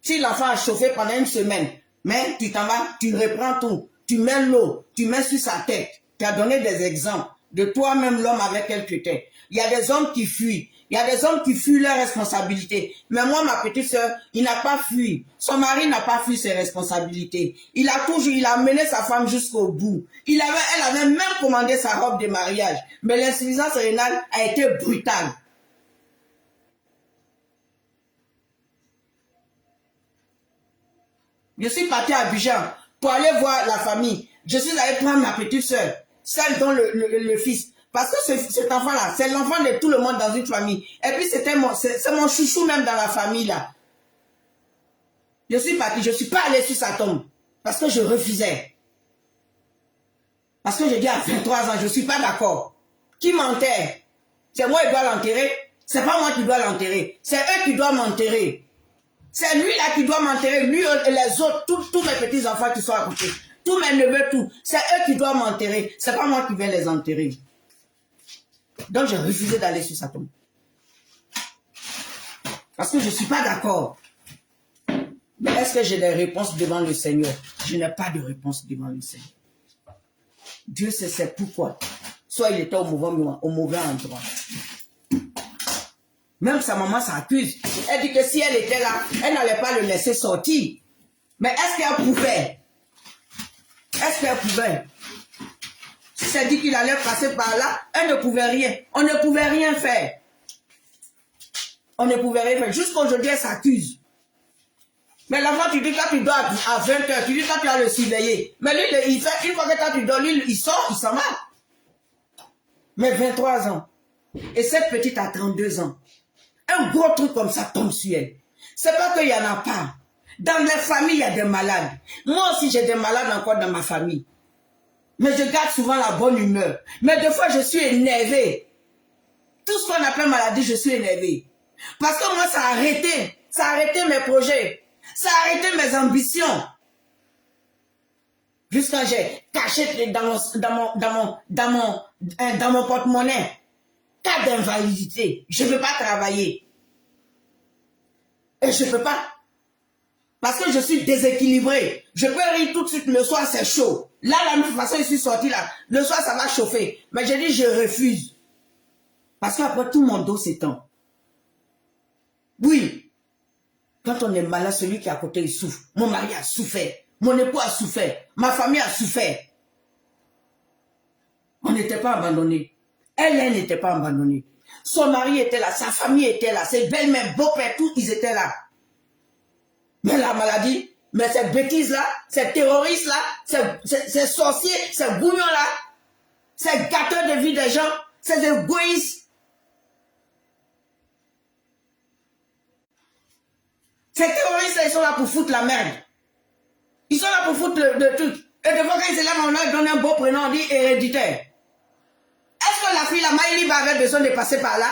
Si l'enfant a chauffé pendant 1 semaine, mais tu t'en vas, tu reprends tout. Tu mets l'eau, tu mets sur sa tête. Tu as donné des exemples. de toi-même, l'homme avec lequel tu étais. Il y a des hommes qui fuient. Il y a des hommes qui fuient leurs responsabilités. Mais moi, ma petite soeur, il n'a pas fui. Son mari n'a pas fui ses responsabilités. Il a mené sa femme jusqu'au bout. Elle avait même commandé sa robe de mariage. Mais l'insuffisance rénale a été brutale. Je suis partie à Abidjan pour aller voir la famille. Je suis allée prendre ma petite soeur, celle dont le fils. Parce que cet enfant-là, c'est l'enfant de tout le monde dans une famille. Et puis c'est mon chouchou même dans la famille là. Je suis partie, je ne suis pas allée sur sa tombe. Parce que je refusais. Parce que je dis à 23 ans, je ne suis pas d'accord. Qui m'enterre? C'est moi qui dois l'enterrer? C'est pas moi qui dois l'enterrer. C'est eux qui doivent m'enterrer. C'est lui là qui doit m'enterrer, lui et les autres, tous mes petits enfants qui sont à côté, tous mes neveux, tout. C'est eux qui doivent m'enterrer, c'est pas moi qui vais les enterrer. Donc j'ai refusé d'aller sur sa tombe. Parce que je ne suis pas d'accord. Mais est-ce que j'ai des réponses devant le Seigneur? Je n'ai pas de réponse devant le Seigneur. Dieu sait pourquoi. Soit il était au mauvais endroit. Même sa maman s'accuse. Elle dit que si elle était là, elle n'allait pas le laisser sortir. Mais est-ce qu'elle pouvait? Est-ce qu'elle pouvait? Si c'est dit qu'il allait passer par là, elle ne pouvait rien. On ne pouvait rien faire. On ne pouvait rien faire. Jusqu'aujourd'hui, elle s'accuse. Mais l'enfant, tu dis que tu dois à 20 h, tu dis que tu vas le surveiller. Mais lui, il fait, une fois que tu dors, lui, il sort, il s'en va. Mais 23 ans. Et cette petite a 32 ans. Un gros truc comme ça tombe sur elle. C'est pas qu'il n'y en a pas. Dans les familles, il y a des malades. Moi aussi, j'ai des malades encore dans ma famille. Mais je garde souvent la bonne humeur. Mais des fois, je suis énervée. Tout ce qu'on appelle maladie, je suis énervée. Parce que moi, ça a arrêté. Ça a arrêté mes projets. Ça a arrêté mes ambitions. Jusqu'à j'ai caché dans mon porte-monnaie. Cas d'invalidité. Je ne peux pas travailler. Et je ne peux pas. Parce que je suis déséquilibré. Je peux rire tout de suite. Le soir, c'est chaud. Là, la même façon, je suis sorti là. Le soir, ça va chauffer. Mais j'ai dit, je refuse. Parce qu'après, tout mon dos s'étend. Oui. Quand on est malade, celui qui est à côté, il souffre. Mon mari a souffert. Mon époux a souffert. Ma famille a souffert. On n'était pas abandonnés. Elle n'était pas abandonnée. Son mari était là, sa famille était là, ses belles-mères, beaux-pères, tous, ils étaient là. Mais la maladie, mais cette bêtise-là, ces terroristes-là, ces sorciers, ces bouillons-là, ces gâteurs de vie des gens, ces égoïstes. Ces terroristes-là, ils sont là pour foutre la merde. Ils sont là pour foutre le truc. Et des fois, quand ils se lèvent, on leur donne un beau prénom, on dit héréditaire. Est-ce que la fille, la Maïliba, avait besoin de passer par là?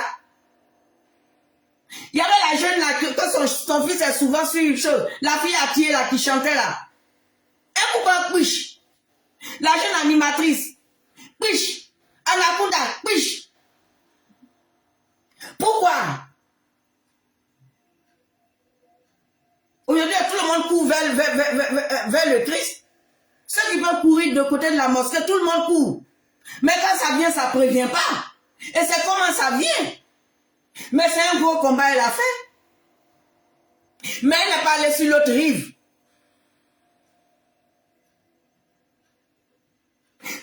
Il y avait la jeune là, que son fils est souvent sur une chose. La fille à tirer là, qui chantait là. Et pourquoi piche? La jeune animatrice. Piche. Anaconda, piche. Pourquoi? Aujourd'hui, tout le monde court vers le Christ. Ceux qui veulent courir de côté de la mosquée, tout le monde court. Mais quand ça vient, ça ne prévient pas. Et c'est comment ça vient. Mais c'est un gros combat, elle a fait. Mais elle n'est pas allée sur l'autre rive.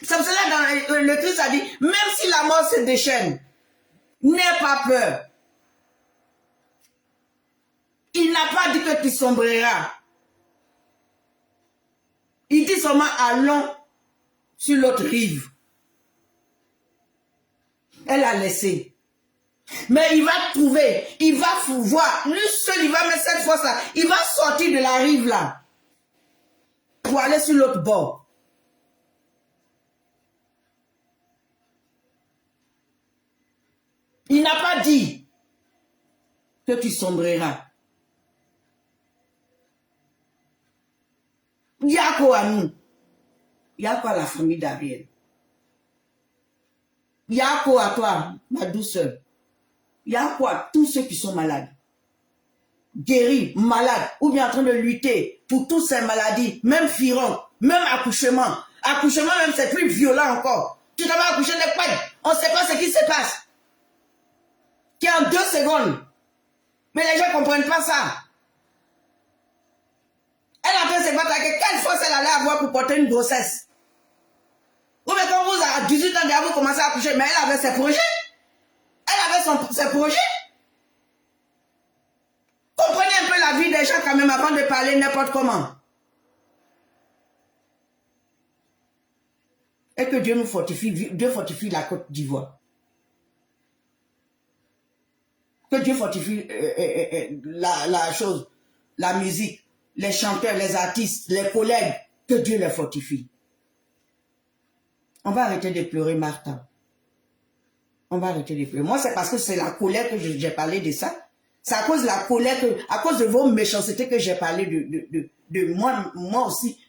C'est pour cela que le Christ a dit, même si la mort se déchaîne, n'aie pas peur. Il n'a pas dit que tu sombreras. Il dit seulement, allons sur l'autre rive. Elle a laissé. Mais il va trouver, il va voir, lui seul, il va mettre cette force-là, il va sortir de la rive là, pour aller sur l'autre bord. Il n'a pas dit que tu sombreras. Il y a quoi à nous? Il y a quoi à la famille d'Ariel? Il y a quoi à toi, ma douceur? Il y a quoi à tous ceux qui sont malades? Guéris, malades, ou bien en train de lutter pour toutes ces maladies, même firantes, même accouchement. Accouchement même, c'est plus violent encore. Tu t'en vas accoucher de quoi? On ne sait pas ce qui se passe. Qui est en 2 secondes. Mais les gens ne comprennent pas ça. Elle a fait se battre avec quelle force elle allait avoir pour porter une grossesse. Ou mais quand vous avez 18 ans, vous commencez à accoucher, mais elle avait ses projets. Elle avait ses projets. Comprenez un peu la vie des gens quand même avant de parler n'importe comment. Et que Dieu nous fortifie, Dieu fortifie la Côte d'Ivoire. Que Dieu fortifie la chose, la musique, les chanteurs, les artistes, les collègues, que Dieu les fortifie. On va arrêter de pleurer, Martha. On va arrêter de pleurer. Moi, c'est parce que c'est la colère que j'ai parlé de ça. C'est à cause de la colère, à cause de vos méchancetés que j'ai parlé de moi aussi.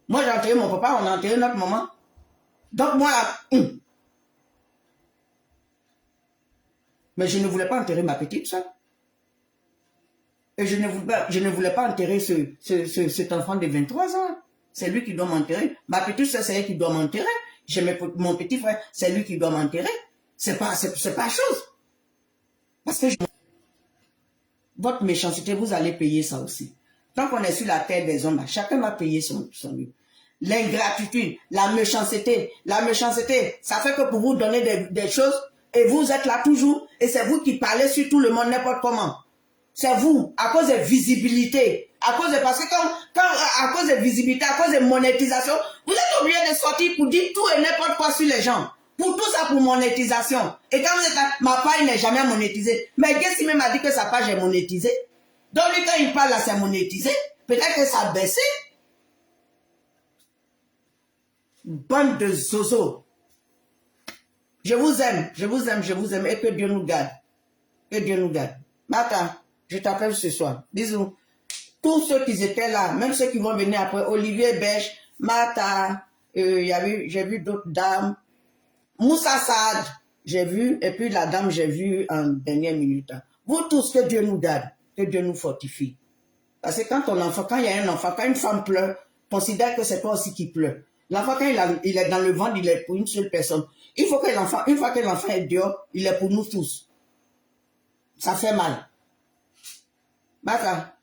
Moi, j'ai enterré mon papa, on a enterré notre maman. Donc moi, mais je ne voulais pas enterrer ma petite soeur. Et je ne voulais pas enterrer cet enfant de 23 ans. C'est lui qui doit m'enterrer. Ma petite soeur, c'est elle qui doit m'enterrer. Mon petit frère, c'est lui qui doit m'enterrer. C'est pas chose. Parce que votre méchanceté, vous allez payer ça aussi. Tant qu'on est sur la terre des hommes, chacun va payer son lieu. L'ingratitude, la méchanceté, ça fait que pour vous donner des choses, et vous êtes là toujours, et c'est vous qui parlez sur tout le monde n'importe comment. C'est vous, à cause de visibilité, parce que à cause de visibilité, à cause de monétisation, vous êtes obligé de sortir pour dire tout et n'importe quoi sur les gens. Pour tout ça, pour monétisation. Et quand vous êtes là, ma page n'est jamais monétisée. Mais Gessi m'a dit que sa page est monétisée. Donc lui, quand il parle là, c'est monétisé. Peut-être que ça a baissé. Bande de zozo. Je vous aime, et que Dieu nous garde. Que Dieu nous garde. Martha, je t'appelle ce soir. Bisous. Tous ceux qui étaient là, même ceux qui vont venir après, Olivier Beige, Martha, j'ai vu d'autres dames. Moussa Saad, j'ai vu, et puis la dame, j'ai vu en dernière minute. Vous tous, que Dieu nous garde, que Dieu nous fortifie. Parce que quand il y a un enfant, quand une femme pleure, considère que c'est toi aussi qui pleure. L'enfant, quand il est dans le ventre, il est pour une seule personne. Il faut que l'enfant, une fois que l'enfant est dehors, il est pour nous tous. Ça fait mal. Baka.